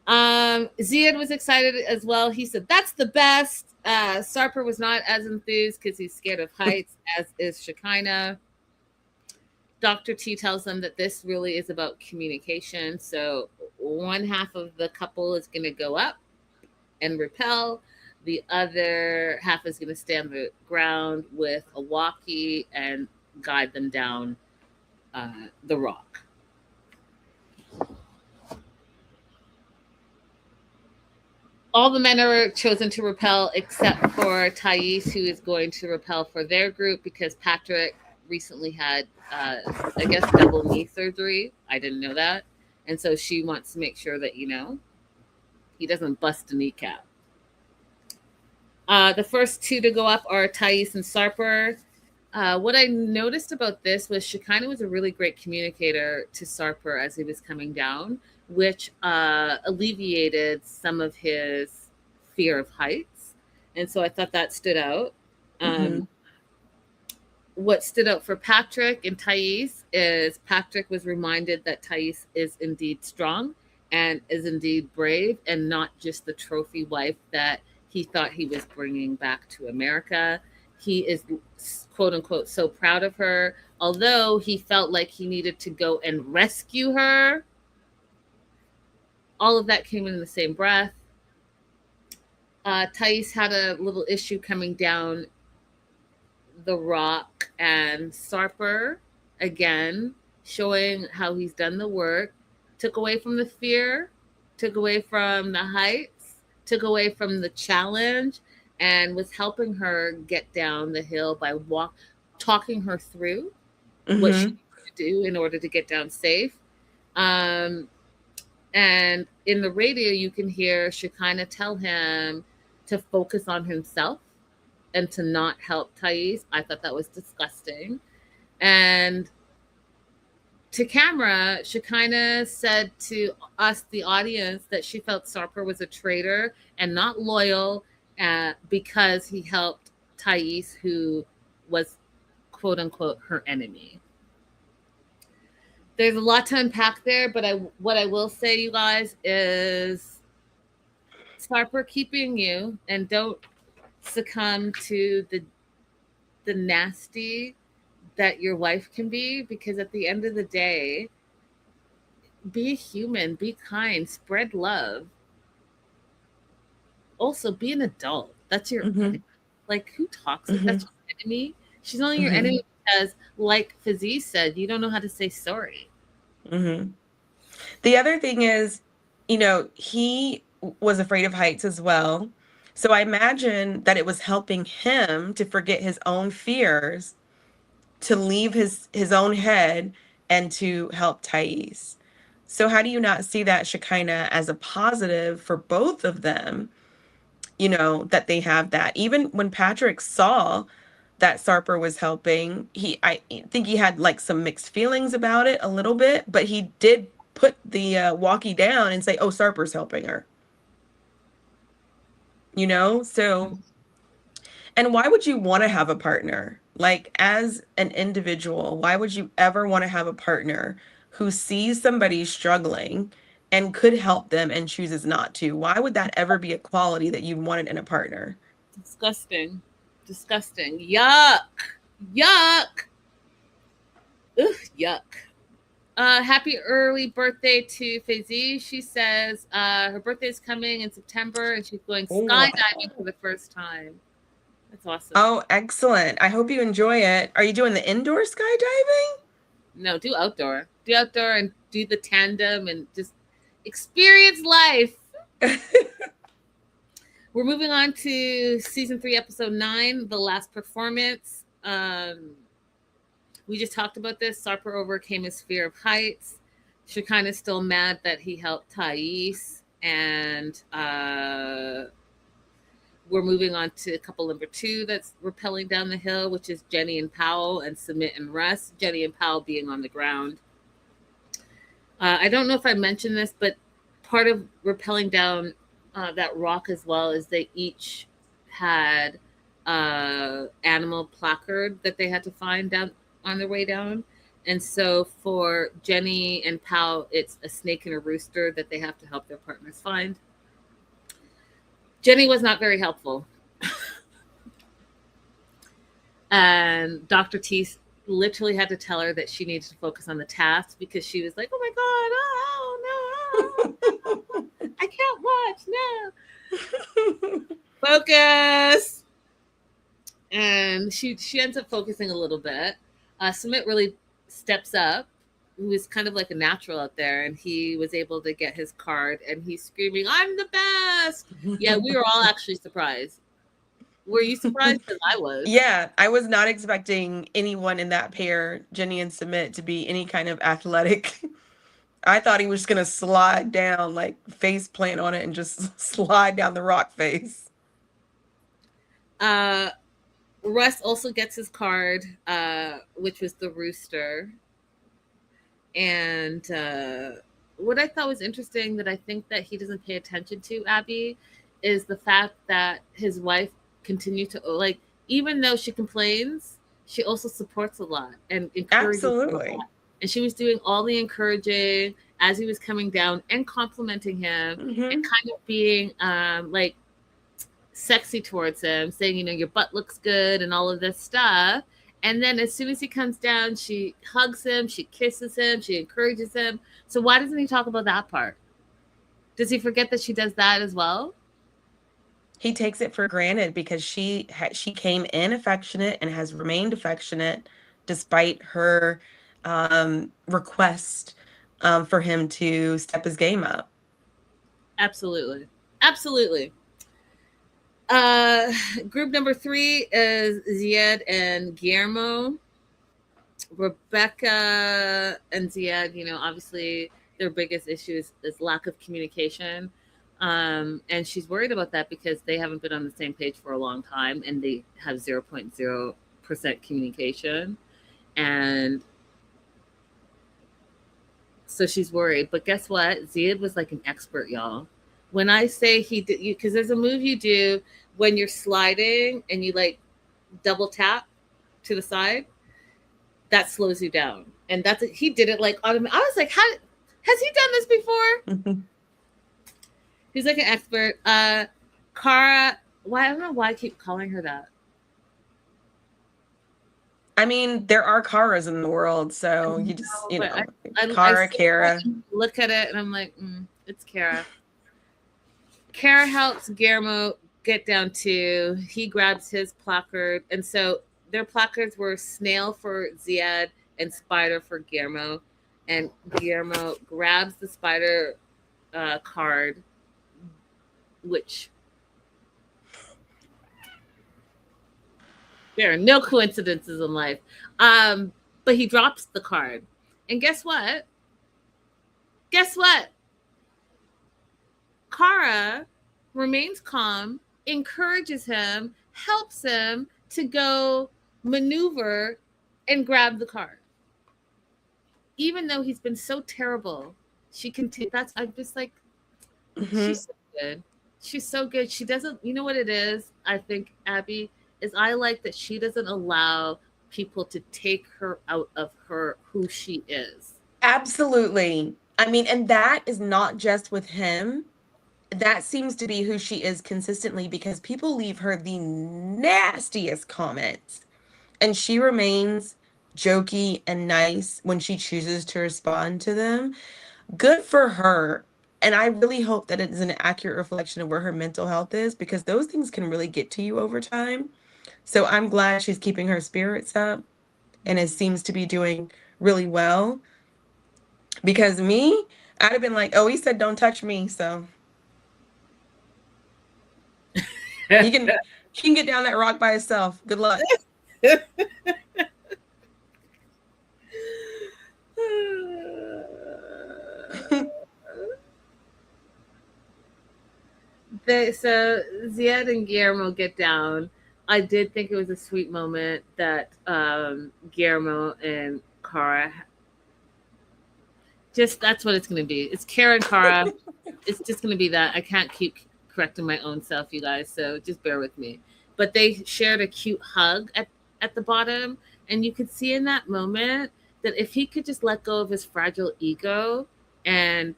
Ziad was excited as well. He said, that's the best. Sarper was not as enthused because he's scared of heights, as is Shekinah. Dr. T tells them that this really is about communication. So one half of the couple is going to go up and repel. The other half is going to stay on the ground with a walkie and guide them down the rock. All the men are chosen to repel except for Thais, who is going to repel for their group because Patrick recently had, I guess, double knee surgery. I didn't know that. And so she wants to make sure that, he doesn't bust a kneecap. The first two to go up are Thais and Sarper. What I noticed about this was Shekinah was a really great communicator to Sarper as he was coming down, which alleviated some of his fear of heights. And so I thought that stood out. What stood out for Patrick and Thais is Patrick was reminded that Thais is indeed strong and is indeed brave and not just the trophy wife that he thought he was bringing back to America. He is, quote unquote, so proud of her, although he felt like he needed to go and rescue her. All of that came in the same breath. Thais had a little issue coming down the rock, and Sarper, again, showing how he's done the work, took away from the fear, took away from the heights, took away from the challenge, and was helping her get down the hill by talking her through what she needed to do in order to get down safe. And in the radio, you can hear Shekinah tell him to focus on himself and to not help Thais. I thought that was disgusting. And to camera, Shekinah said to us, the audience, that she felt Sarper was a traitor and not loyal because he helped Thais, who was, quote unquote, her enemy. There's a lot to unpack there, but what I will say, you guys, is Sarper, keeping you, and don't succumb to the nasty that your wife can be, because at the end of the day, be a human, be kind, spread love. Also, be an adult. That's your enemy. Like, who talks like that's your enemy? She's only your enemy because, like Fazee said, you don't know how to say sorry. The other thing is, he was afraid of heights as well. So I imagine that it was helping him to forget his own fears, to leave his own head, and to help Thais. So how do you not see that, Shekinah, as a positive for both of them? That they have that. Even when Patrick saw that Sarper was helping, I think he had like some mixed feelings about it a little bit, but he did put the walkie down and say, oh, Sarper's helping her. So, and why would you want to have a partner? Like, as an individual, why would you ever want to have a partner who sees somebody struggling and could help them and chooses not to? Why would that ever be a quality that you wanted in a partner? Disgusting. Yuck. Ugh, yuck. Happy early birthday to Fazee. She says her birthday is coming in September and she's going skydiving for the first time. That's awesome. Oh, excellent. I hope you enjoy it. Are you doing the indoor skydiving? No, do outdoor. Do outdoor and do the tandem and just experience life. We're moving on to season 3, episode 9, the last performance. We just talked about this. Sarper overcame his fear of heights. Shekinah's still mad that he helped Thais. And we're moving on to couple number 2 that's rappelling down the hill, which is Jenny and Powell, and Submit and Rest. Jenny and Powell being on the ground. I don't know if I mentioned this, but part of rappelling down that rock as well is they each had animal placard that they had to find down on their way down. And so for Jenny and Pao, it's a snake and a rooster that they have to help their partners find. Jenny was not very helpful. And Dr. T literally had to tell her that she needed to focus on the task because she was like, oh my God, oh no, I can't watch, no. Focus. And she ends up focusing a little bit. Sumit really steps up, who was kind of like a natural out there, and he was able to get his card, and he's screaming, I'm the best. Yeah, we were all actually surprised. Were you surprised? Because I was. Yeah, I was not expecting anyone in that pair, Jenny and Sumit, to be any kind of athletic. I thought he was just gonna slide down, like face plant on it and just slide down the rock face. Russ also gets his card, which was the rooster. And what I thought was interesting that I think that he doesn't pay attention to, Abby, is the fact that his wife continued to, like, even though she complains, she also supports a lot and encourages Absolutely. a lot. And she was doing all the encouraging as he was coming down and complimenting him and kind of being like sexy towards him, saying, you know, your butt looks good and all of this stuff. And then as soon as he comes down, she hugs him, she kisses him, she encourages him. So why doesn't he talk about that part? Does he forget that she does that as well? He takes it for granted because she came in affectionate and has remained affectionate despite her request for him to step his game up. Absolutely. Absolutely. Group number 3 is Ziad and Guillermo. Rebecca and Ziad, you know, obviously their biggest issue is lack of communication. And she's worried about that because they haven't been on the same page for a long time and they have 0.0% communication. And so she's worried. But guess what? Ziad was like an expert, y'all. When I say he did, because there's a move you do when you're sliding and you like double tap to the side, that slows you down. And he did it like automatic. I was like, how has he done this before? He's like an expert. Kara, I don't know why I keep calling her that. I mean, there are Karas in the world, so you just, you know, Kara, Kara. Look at it, and I'm like, it's Kara. Kara helps Guillermo get down to, he grabs his placard, and so their placards were snail for Ziad and spider for Guillermo, and Guillermo grabs the spider card, which there are no coincidences in life. But he drops the card. And guess what? Kara remains calm, encourages him, helps him to go maneuver and grab the card. Even though he's been so terrible, she continues. I'm just like, she's so good. She's so good. She doesn't, you know what it is? I think, Abby, is I like that she doesn't allow people to take her out of who she is. Absolutely. I mean, and that is not just with him. That seems to be who she is consistently because people leave her the nastiest comments. And she remains jokey and nice when she chooses to respond to them. Good for her. And I really hope that it is an accurate reflection of where her mental health is because those things can really get to you over time. So I'm glad she's keeping her spirits up and it seems to be doing really well. Because me, I'd have been like, oh, he said don't touch me, so he can get down that rock by himself. Good luck. So Ziad and Guillermo get down. I did think it was a sweet moment that Guillermo and Kara, just that's what it's going to be. It's Kara and Kara. It's just going to be that. I can't keep correcting my own self, you guys, so just bear with me. But they shared a cute hug at the bottom, and you could see in that moment that if he could just let go of his fragile ego and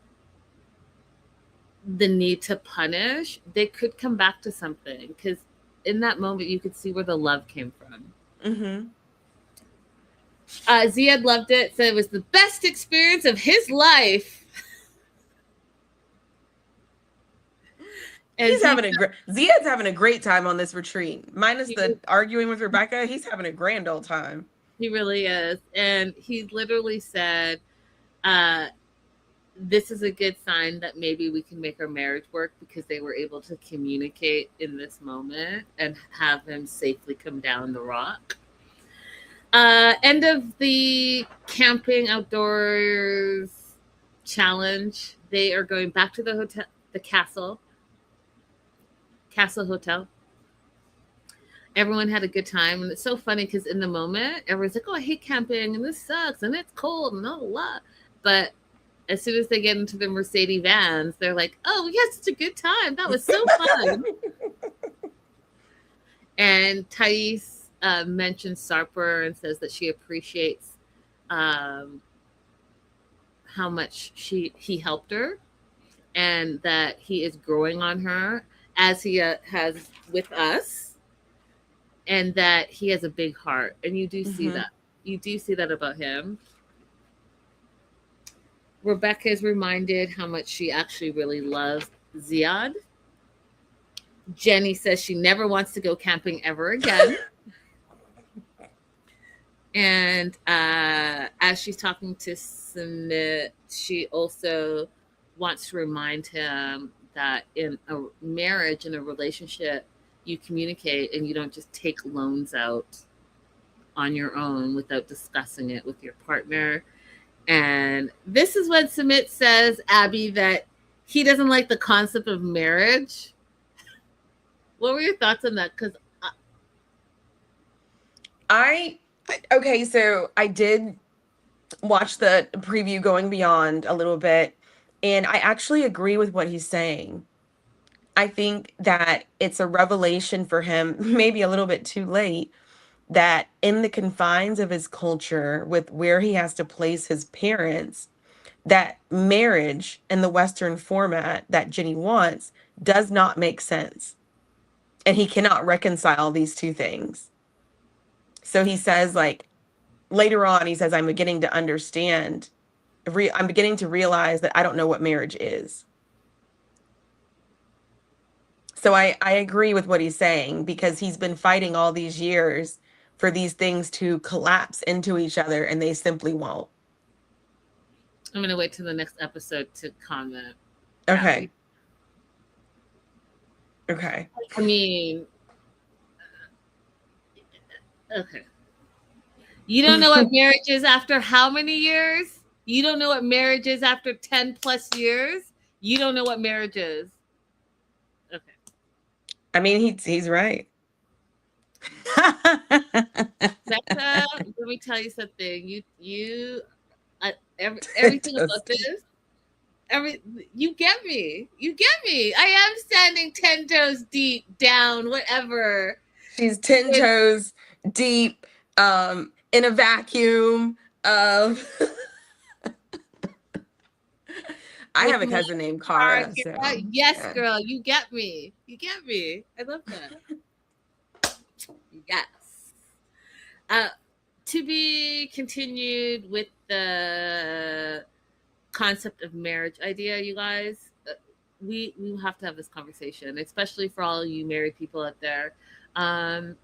the need to punish, they could come back to something. Because in that moment, you could see where the love came from. Mm-hmm. Ziad loved it, said it was the best experience of his life. And Ziad's having a great time on this retreat. Minus the arguing with Rebecca, he's having a grand old time. He really is. And he literally said, this is a good sign that maybe we can make our marriage work, because they were able to communicate in this moment and have him safely come down the rock. End of the camping outdoors challenge. They are going back to the hotel, the Castle Hotel. Everyone had a good time, and it's so funny because in the moment, everyone's like, "Oh, I hate camping, and this sucks, and it's cold, and blah." But as soon as they get into the Mercedes vans, they're like, "Oh, we had such a good time. That was so fun." And Thais mentions Sarper and says that she appreciates how much he helped her, and that he is growing on her as he has with us, and that he has a big heart. And you do see that. You do see that about him. Rebecca is reminded how much she actually really loves Ziad. Jenny says she never wants to go camping ever again. And as she's talking to Sumit, she also wants to remind him that in a marriage, in a relationship, you communicate and you don't just take loans out on your own without discussing it with your partner. And this is what Sumit says, Abby, that he doesn't like the concept of marriage. What were your thoughts on that? Because okay, so I did watch the preview Going Beyond a little bit, and I actually agree with what he's saying. I think that it's a revelation for him, maybe a little bit too late, that in the confines of his culture, with where he has to place his parents, that marriage in the Western format that Jenny wants does not make sense. And he cannot reconcile these two things. So he says, like, later on, he says, I'm beginning to understand, I'm beginning to realize that I don't know what marriage is. So I agree with what he's saying, because he's been fighting all these years for these things to collapse into each other, and they simply won't. I'm going to wait till the next episode to comment. Okay. Okay. I mean, okay. You don't know what marriage is after how many years? You don't know what marriage is after 10 plus years? You don't know what marriage is. Okay. I mean, he's right. Becca, let me tell you something. Everything about this, you get me. You get me. I am standing 10 toes deep, down, whatever. She's 10 toes deep, in a vacuum of. I have a cousin named Cara. So, yes, yeah. Girl, you get me. You get me. I love that. Yes. To be continued with the concept of marriage idea, you guys. We have to have this conversation, especially for all you married people out there. I'll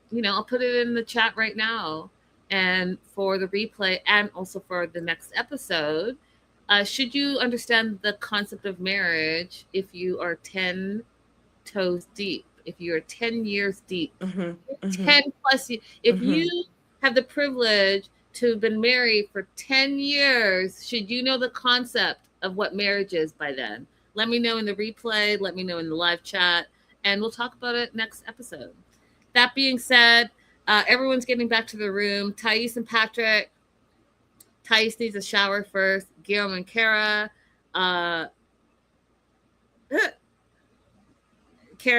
put it in the chat right now, and for the replay, and also for the next episode. Should you understand the concept of marriage if you are 10 toes deep, if you're 10 years deep, 10 plus years, if you have the privilege to have been married for 10 years, should you know the concept of what marriage is by then? Let me know in the replay, let me know in the live chat, and we'll talk about it next episode. That being said, everyone's getting back to the room. Thais and Patrick. Thais needs a shower first. Guillaume and Kara. Kara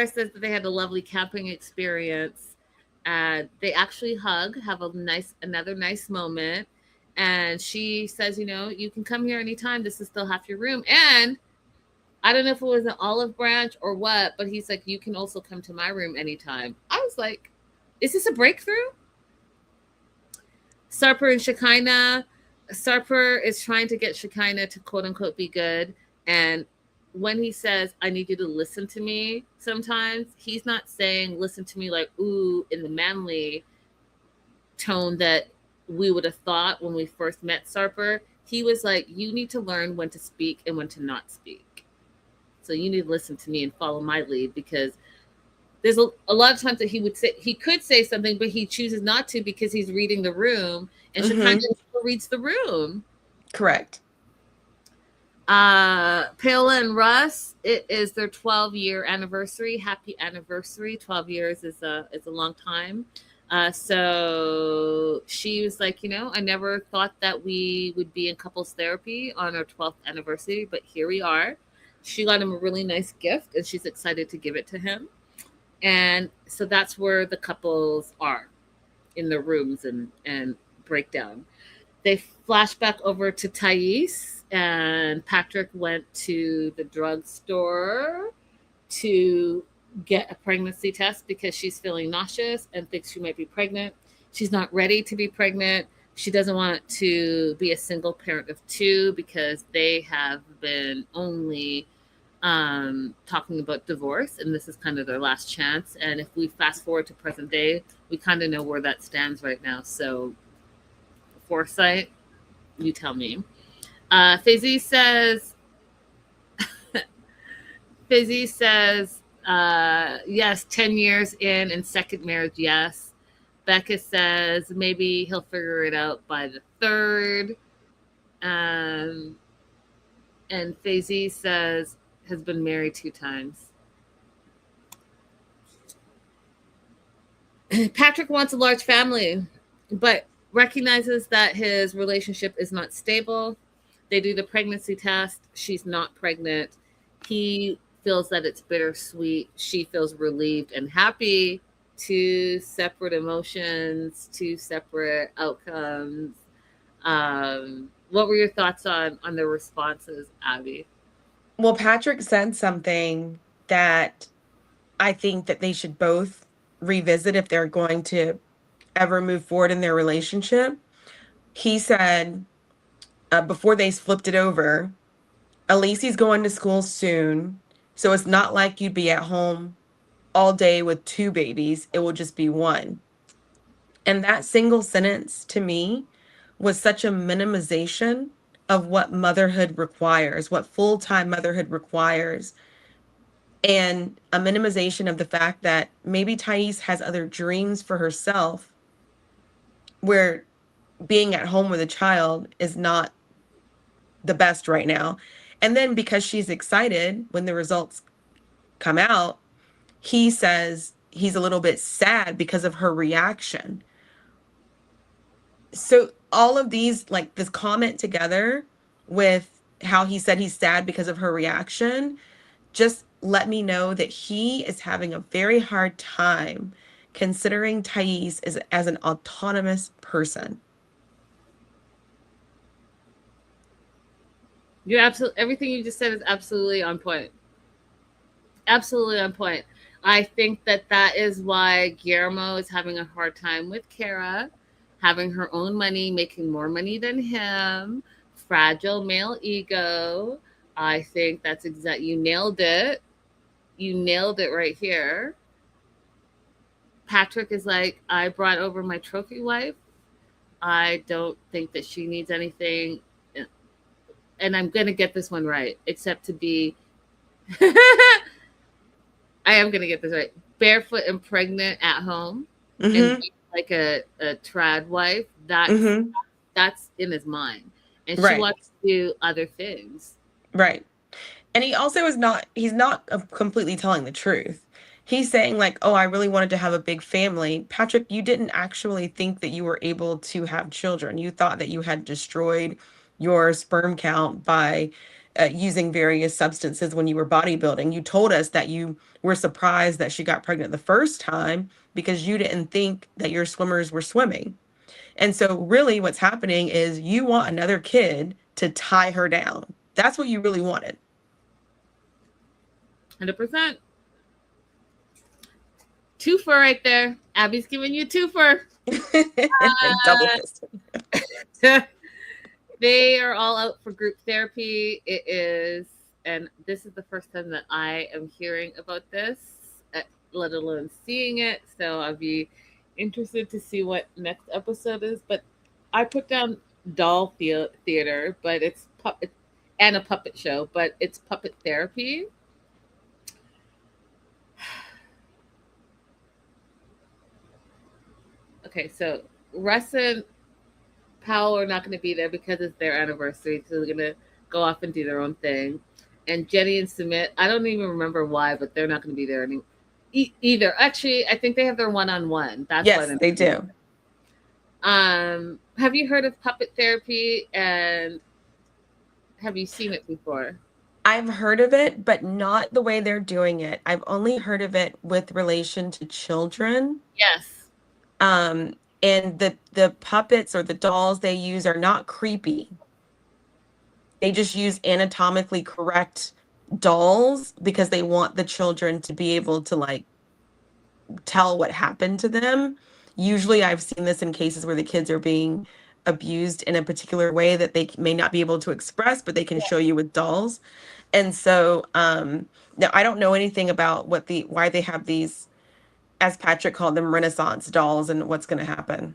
says that they had a lovely camping experience. They actually hug, have another nice moment. And she says, you can come here anytime. This is still half your room. And I don't know if it was an olive branch or what, but he's like, you can also come to my room anytime. I was like, is this a breakthrough? Sarper and Shekinah. Sarper is trying to get Shekinah to quote unquote be good. And when he says, I need you to listen to me sometimes, he's not saying listen to me like, ooh, in the manly tone that we would have thought when we first met Sarper. He was like, you need to learn when to speak and when to not speak. So you need to listen to me and follow my lead, because there's a lot of times that he could say something, but he chooses not to because he's reading the room, and Shekinah reads the room. Correct. Paola and Russ, it is their 12-year anniversary. Happy anniversary. 12 years is a long time. So she was like, I never thought that we would be in couples therapy on our 12th anniversary, but here we are. She got him a really nice gift, and she's excited to give it to him. And so that's where the couples are in their rooms and breakdown. They flash back over to Thais, and Patrick went to the drugstore to get a pregnancy test because she's feeling nauseous and thinks she might be pregnant. She's not ready to be pregnant. She doesn't want to be a single parent of two because they have been only talking about divorce, and this is kind of their last chance. And if we fast forward to present day, we kind of know where that stands right now. So foresight, you tell me. Fizzy says yes, 10 years in and second marriage, yes. Becca says maybe he'll figure it out by the third. And Fizzy says has been married 2 times. Patrick wants a large family, but recognizes that his relationship is not stable. They do the pregnancy test. She's not pregnant. He feels that it's bittersweet. She feels relieved and happy. 2 separate emotions, 2 separate outcomes. What were your thoughts on the responses, Abby? Well, Patrick said something that I think that they should both revisit if they're going to ever move forward in their relationship. He said, before they flipped it over, Alici's going to school soon, so it's not like you'd be at home all day with 2 babies. It will just be 1. And that single sentence to me was such a minimization of what motherhood requires, what full-time motherhood requires, and a minimization of the fact that maybe Thais has other dreams for herself where being at home with a child is not the best right now. And then because she's excited when the results come out, he says he's a little bit sad because of her reaction. So all of these, like this comment together with how he said he's sad because of her reaction, just let me know that he is having a very hard time considering Thais as an autonomous person. You're absolutely, everything you just said is absolutely on point. Absolutely on point. I think that is why Guillermo is having a hard time with Kara, having her own money, making more money than him, fragile male ego. I think that's exact. You nailed it. You nailed it right here. Patrick is like, I brought over my trophy wife. I don't think that she needs anything. And I'm going to get this one right, except to be, I am going to get this right. Barefoot and pregnant at home and be like a trad wife. That's in his mind. And she wants to do other things. Right. And he also he's not completely telling the truth. He's saying like, oh, I really wanted to have a big family. Patrick, you didn't actually think that you were able to have children. You thought that you had destroyed your sperm count by using various substances when you were bodybuilding. You told us that you were surprised that she got pregnant the first time because you didn't think that your swimmers were swimming. And so really what's happening is you want another kid to tie her down. That's what you really wanted. 100%. Twofer right there. Abby's giving you twofer. Double fist. They are all out for group therapy. It is, and this is the first time that I am hearing about this, let alone seeing it. So I'll be interested to see what next episode is. But I put down doll theater, but it's puppet and a puppet show, but it's puppet therapy. Okay, so Russ and Powell are not going to be there because it's their anniversary, so they're going to go off and do their own thing. And Jenny and Sumit, I don't even remember why, but they're not going to be there either. Actually, I think they have their one-on-one. That's yes, they do. Have you heard of puppet therapy, and have you seen it before? I've heard of it, but not the way they're doing it. I've only heard of it with relation to children. Yes. And the puppets or the dolls they use are not creepy. They just use anatomically correct dolls because they want the children to be able to like tell what happened to them. Usually I've seen this in cases where the kids are being abused in a particular way that they may not be able to express, but they can show you with dolls. And so now I don't know anything about why they have these, as Patrick called them, Renaissance dolls and what's going to happen.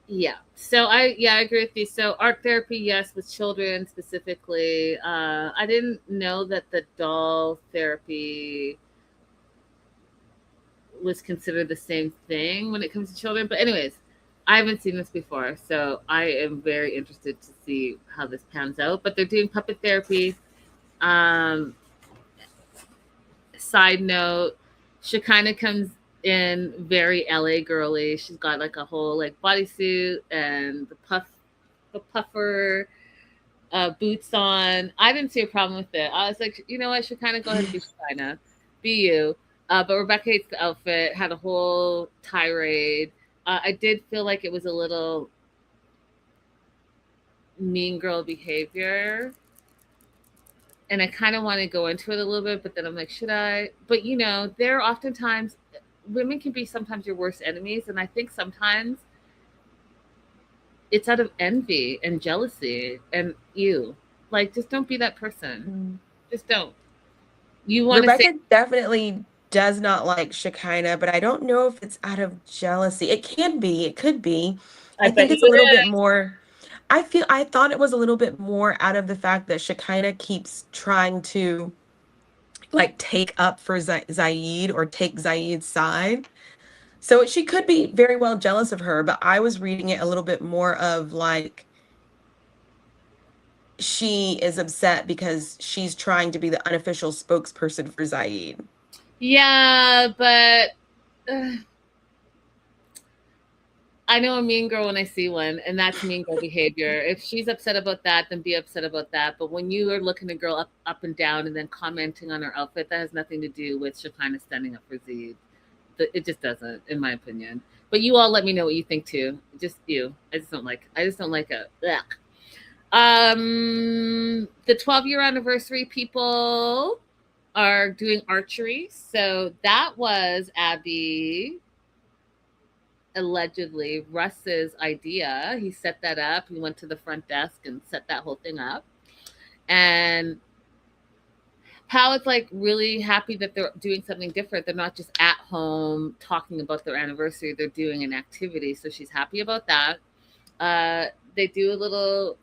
Yeah. So I agree with you. So art therapy, yes, with children specifically. I didn't know that the doll therapy was considered the same thing when it comes to children. But anyways, I haven't seen this before, so I am very interested to see how this pans out. But they're doing puppet therapy. Side note, Shekinah comes in very LA girly. She's got like a whole like bodysuit and the puffer boots on. I didn't see a problem with it. I was like, you know what, Shekinah, go ahead and be Shekinah, be you. But Rebecca hates the outfit. Had a whole tirade. I did feel like it was a little mean girl behavior. And I kind of want to go into it a little bit, but then I'm like, should I? But you know, there are oftentimes women can be sometimes your worst enemies, and I think sometimes it's out of envy and jealousy and like just don't be that person. Just don't. You want to Rebecca definitely does not like Shekinah, but I don't know if it's out of jealousy. It can be, it could be. I think it's a little bit more. I thought it was a little bit more out of the fact that Shekinah keeps trying to like take up for Zaid or take Zaid's side. So she could be very well jealous of her, but I was reading it a little bit more of like she is upset because she's trying to be the unofficial spokesperson for Zaid. Yeah, but I know a mean girl when I see one, and that's mean girl behavior. If she's upset about that, then be upset about that. But when you are looking a girl up and down and then commenting on her outfit, that has nothing to do with Shekinah standing up for Zaid. It just doesn't, in my opinion. But you all let me know what you think too. Just you. I just don't like it. Ugh. The 12-year anniversary people are doing archery. So that was Abby, allegedly Russ's idea. He set that up. He went to the front desk and set that whole thing up. And Pal is like really happy that they're doing something different. They're not just at home talking about their anniversary. They're doing an activity. So she's happy about that. They do a little,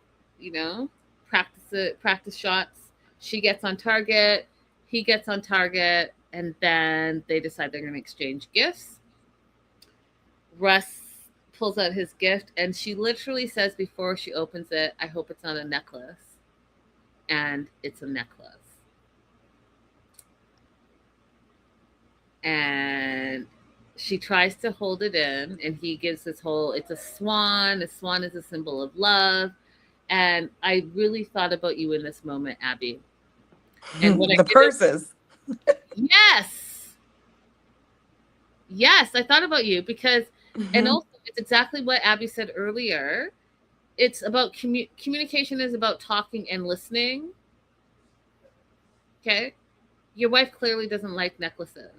practice shots. She gets on target. He gets on target. And then they decide they're going to exchange gifts. Russ pulls out his gift, and she literally says before she opens it, I hope it's not a necklace. And it's a necklace. And she tries to hold it in, and he gives this whole, it's a swan. A swan is a symbol of love. And I really thought about you in this moment, Abby. And when the purses. Yes, I thought about you because, and also It's exactly what Abby said earlier. It's about communication is about talking and listening. Okay. Your wife clearly doesn't like necklaces,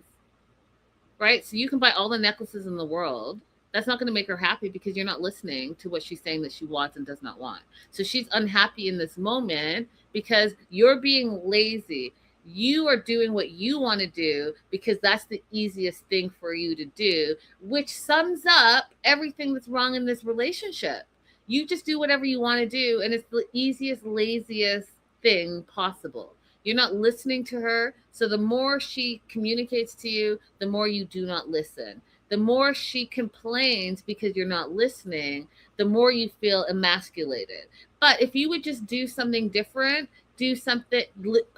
right? So you can buy all the necklaces in the world. That's not going to make her happy because you're not listening to what she's saying that she wants and does not want. So she's unhappy in this moment because you're being lazy. You are doing what you want to do because that's the easiest thing for you to do, which sums up everything that's wrong in this relationship. You just do whatever you want to do, and it's the easiest, laziest thing possible. You're not listening to her. So the more she communicates to you, the more you do not listen. The more she complains because you're not listening, the more you feel emasculated. But if you would just do something different, do something,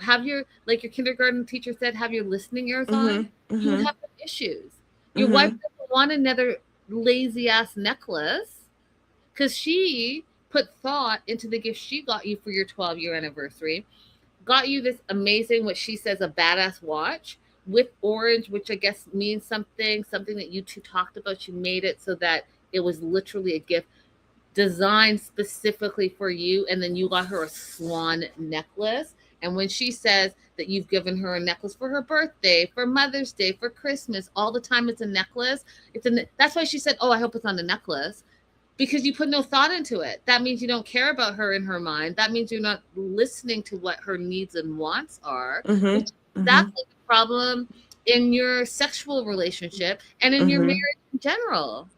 have your, like your kindergarten teacher said, have your listening ears on, you would have no issues. Your wife doesn't want another lazy ass necklace because she put thought into the gift she got you for your 12-year anniversary, got you this amazing, what she says, a badass watch with orange, which I guess means something that you two talked about. You made it so that it was literally a gift designed specifically for you. And then you got her a swan necklace. And when she says that you've given her a necklace for her birthday, for Mother's Day, for Christmas, all the time it's a necklace. That's why she said, "Oh, I hope it's on a necklace." Because you put no thought into it. That means you don't care about her in her mind. That means you're not listening to what her needs and wants are. Which is exactly the problem in your sexual relationship and in your marriage in general.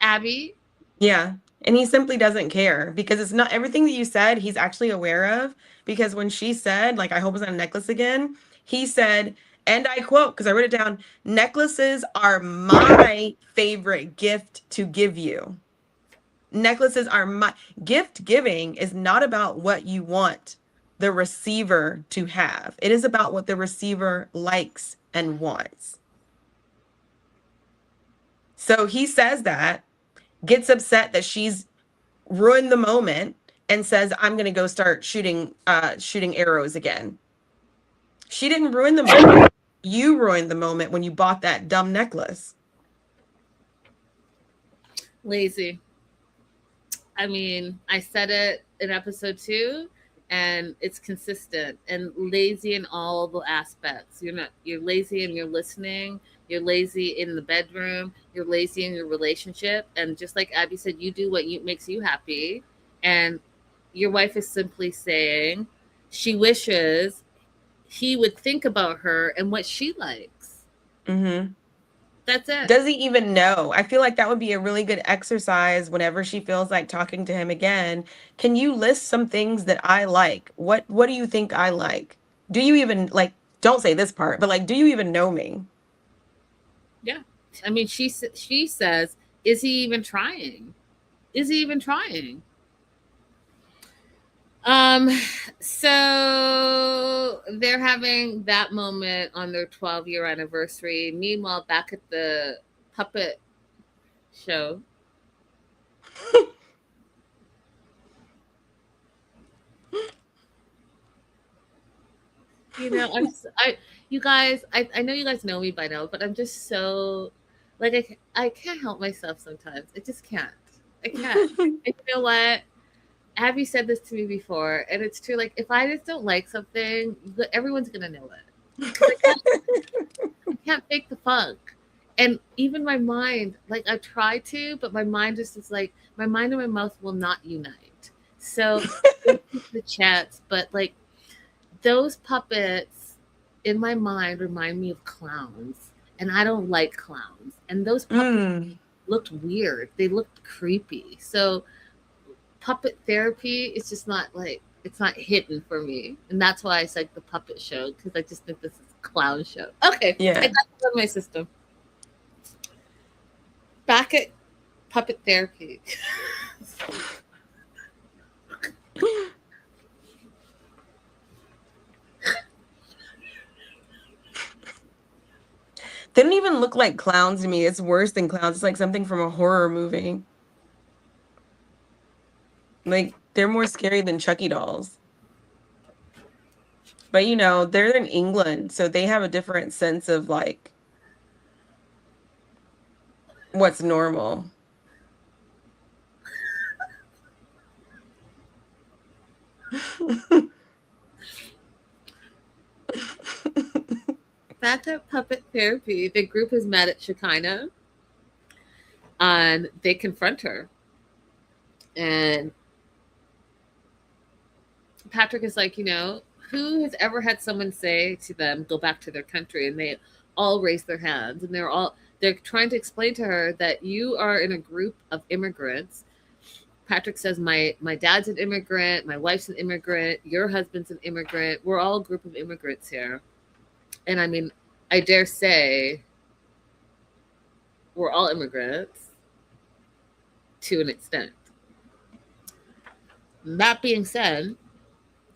Abby? Yeah. And he simply doesn't care because it's not everything that you said, he's actually aware of. Because when she said, like, I hope it's on a necklace again, he said, and I quote, because I wrote it down, necklaces are my favorite gift to give you. Necklaces are my gift giving is not about what you want the receiver to have. It is about what the receiver likes and wants. So he says that, gets upset that she's ruined the moment and says, I'm going to go start shooting arrows again. She didn't ruin the moment. You ruined the moment when you bought that dumb necklace. Lazy. I mean, I said it in episode 2 and it's consistent and lazy in all the aspects. You're lazy in your listening, you're lazy in the bedroom, you're lazy in your relationship, and just like Abby said, you do what makes you happy. And your wife is simply saying she wishes he would think about her and what she likes. That's it. Does he even know? I feel like that would be a really good exercise whenever she feels like talking to him again. Can you list some things that I like? What do you think I like? Do you even like, don't say this part, but like, do you even know me? Yeah. I mean, she says, is he even trying? Is he even trying? So they're having that moment on their 12-year anniversary. Meanwhile, back at the puppet show, you know, you guys, I know you guys know me by now, but I'm just so, like, I can't help myself sometimes. I just can't. I can't. And you know what? Abby said this to me before, and it's true. Like, if I just don't like something, everyone's gonna know it. I can't fake the funk. And even my mind, like I try to, but my mind just is like my mind and my mouth will not unite. So the chats, but like those puppets in my mind remind me of clowns, and I don't like clowns. And those puppets looked weird. They looked creepy. So puppet therapy is just not like it's not hidden for me, and that's why I like the puppet show because I just think this is a clown show. Okay, Yeah, I got it out of my system. Back at puppet therapy. they don't even look like clowns to me. It's worse than clowns. It's like something from a horror movie. Like they're more scary than Chucky dolls. But you know, they're in England, so they have a different sense of like What's normal? Back at puppet therapy, the group is met at Shekinah and they confront her. And Patrick is like, who has ever had someone say to them, go back to their country? And they all raise their hands and they're trying to explain to her that you are in a group of immigrants. Patrick says, my dad's an immigrant, my wife's an immigrant, your husband's an immigrant. We're all a group of immigrants here. And I mean, I dare say we're all immigrants to an extent. That being said,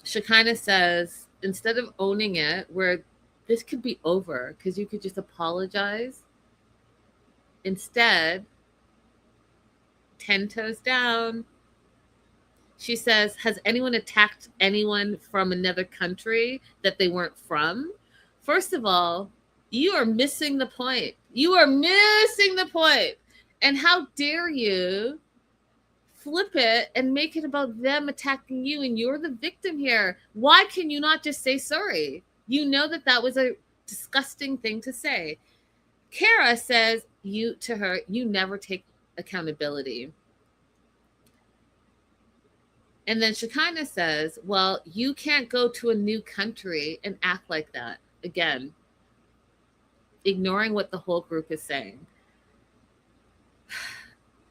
Shekinah says, instead of owning it, where this could be over because you could just apologize, instead, 10 toes down, she says, has anyone attacked anyone from another country that they weren't from? First of all, you are missing the point. You are missing the point. And how dare you flip it and make it about them attacking you and you're the victim here? Why can you not just say sorry? You know that was a disgusting thing to say. Kara says you never take accountability. And then Shekinah says, well, you can't go to a new country and act like that. Again, ignoring what the whole group is saying.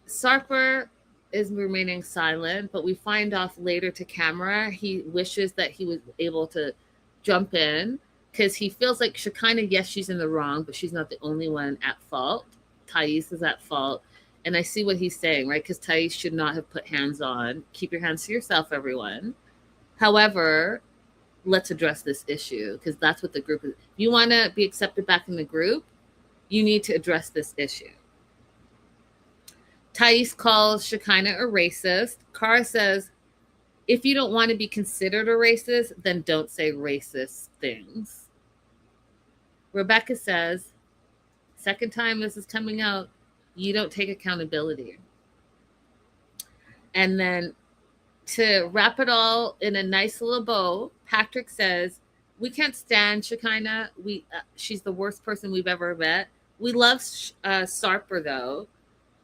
Sarper is remaining silent, but we find off later to camera he wishes that he was able to jump in because he feels like Shekinah, yes, she's in the wrong, but she's not the only one at fault. Thais is at fault. And I see what he's saying, right? Because Thais should not have put hands on. Keep your hands to yourself, everyone. However, let's address this issue because that's what the group is. If you want to be accepted back in the group, you need to address this issue. Thais calls Shekinah a racist. Kara says, if you don't want to be considered a racist, then don't say racist things. Rebecca says, second time this is coming out, you don't take accountability. And then to wrap it all in a nice little bow, Patrick says, we can't stand Shekinah. She's the worst person we've ever met. We love Sarper, though.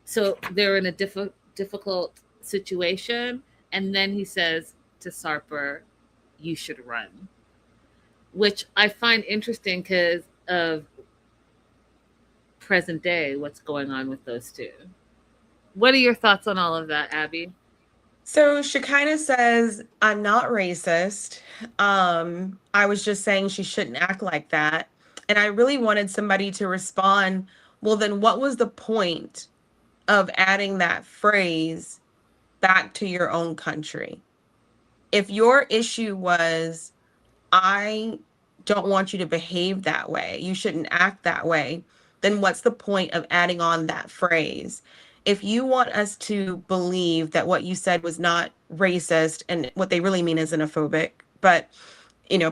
So they're in a difficult situation. And then he says to Sarper, you should run. Which I find interesting because of present day, what's going on with those two. What are your thoughts on all of that, Abby? So Shekinah says, I'm not racist. I was just saying she shouldn't act like that. And I really wanted somebody to respond, well, then what was the point of adding that phrase back to your own country? If your issue was, I don't want you to behave that way, you shouldn't act that way, then what's the point of adding on that phrase? If you want us to believe that what you said was not racist, and what they really mean is xenophobic, but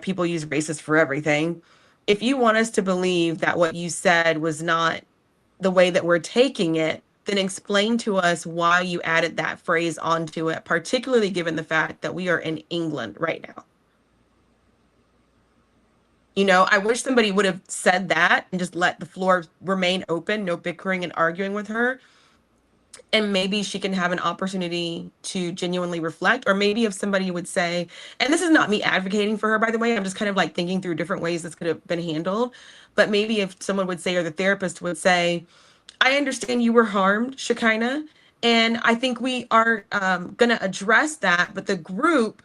people use racist for everything. If you want us to believe that what you said was not the way that we're taking it, then explain to us why you added that phrase onto it, particularly given the fact that we are in England right now. I wish somebody would have said that and just let the floor remain open, no bickering and arguing with her. And maybe she can have an opportunity to genuinely reflect. Or maybe if somebody would say, and this is not me advocating for her, by the way, I'm just kind of like thinking through different ways this could have been handled. But maybe if someone would say, or the therapist would say, I understand you were harmed, Shekinah, and I think we are going to address that. But the group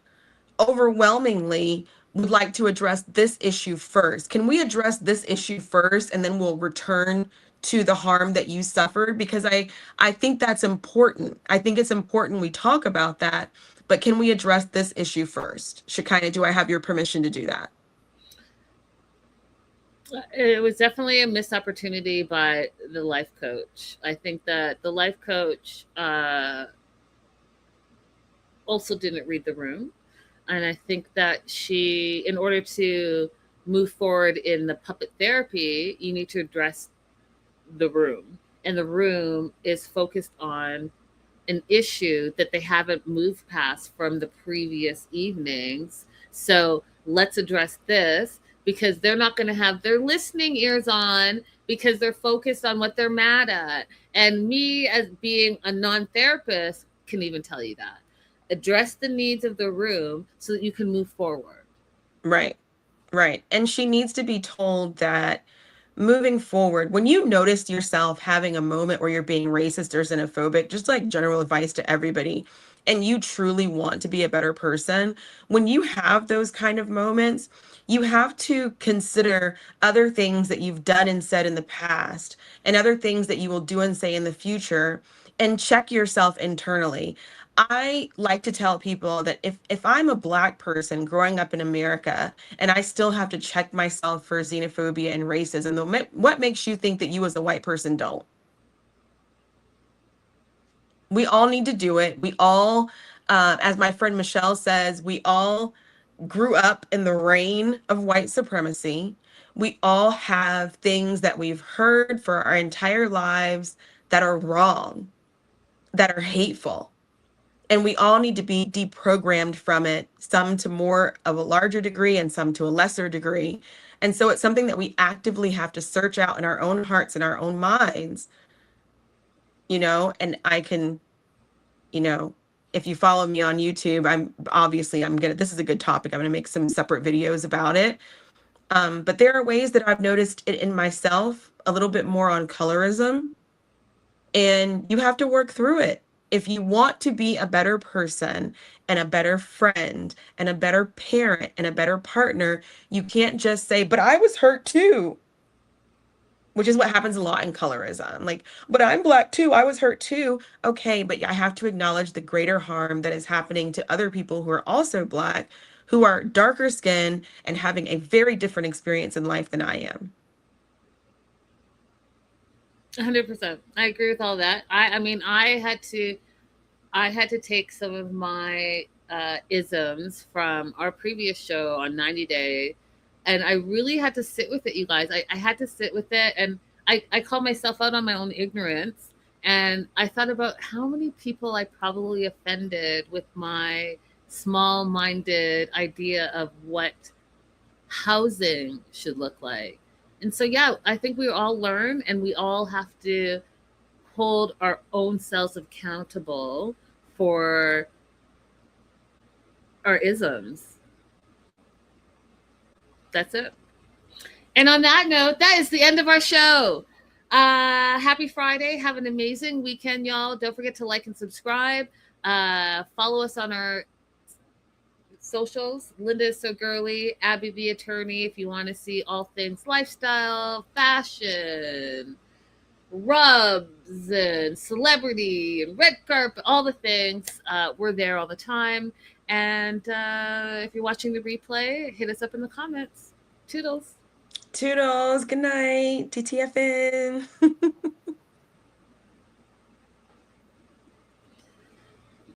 overwhelmingly would like to address this issue first. Can we address this issue first, and then we'll return to the harm that you suffered? Because I think that's important. I think it's important we talk about that. But can we address this issue first? Shekinah, do I have your permission to do that? It was definitely a missed opportunity by the life coach. I think that the life coach also didn't read the room. And I think that she, in order to move forward in the puppet therapy, you need to address the room. and the room is focused on an issue that they haven't moved past from the previous evenings. So let's address this, because they're not going to have their listening ears on because they're focused on what they're mad at. And me, as being a non therapist, can even tell you that. Address the needs of the room so that you can move forward. Right. Right. And she needs to be told that moving forward, when you notice yourself having a moment where you're being racist or xenophobic, just like general advice to everybody, and you truly want to be a better person, when you have those kind of moments, you have to consider other things that you've done and said in the past and other things that you will do and say in the future, and check yourself internally. I like to tell people that if I'm a Black person growing up in America and I still have to check myself for xenophobia and racism, then what makes you think that you as a white person don't? We all need to do it. We all, as my friend Michelle says, we all grew up in the reign of white supremacy. We all have things that we've heard for our entire lives that are wrong, that are hateful. And we all need to be deprogrammed from it, some to more of a larger degree and some to a lesser degree. And so it's something that we actively have to search out in our own hearts and our own minds, and I can, you know, if you follow me on YouTube, this is a good topic. I'm gonna make some separate videos about it. But there are ways that I've noticed it in myself, a little bit more on colorism, and you have to work through it. If you want to be a better person and a better friend and a better parent and a better partner, you can't just say, but I was hurt too, which is what happens a lot in colorism. Like, but I'm Black too. I was hurt too. Okay, but I have to acknowledge the greater harm that is happening to other people who are also Black, who are darker skinned and having a very different experience in life than I am. 100%. I agree with all that. I mean, I had to take some of my isms from our previous show on 90 Day, and I really had to sit with it, you guys. I had to sit with it, and I called myself out on my own ignorance. And I thought about how many people I probably offended with my small minded idea of what housing should look like. And so, yeah, I think we all learn and we all have to hold our own selves accountable for our isms. That's it. And on that note, that is the end of our show. Happy Friday. Have an amazing weekend, y'all. Don't forget to like and subscribe. Follow us on our socials. Linda is so girly. Abby the attorney. If you want to see all things lifestyle, fashion, rubs, and celebrity, and red carpet, all the things, we're there all the time. And if you're watching the replay, hit us up in the comments. Toodles. Toodles. Good night. TTFN.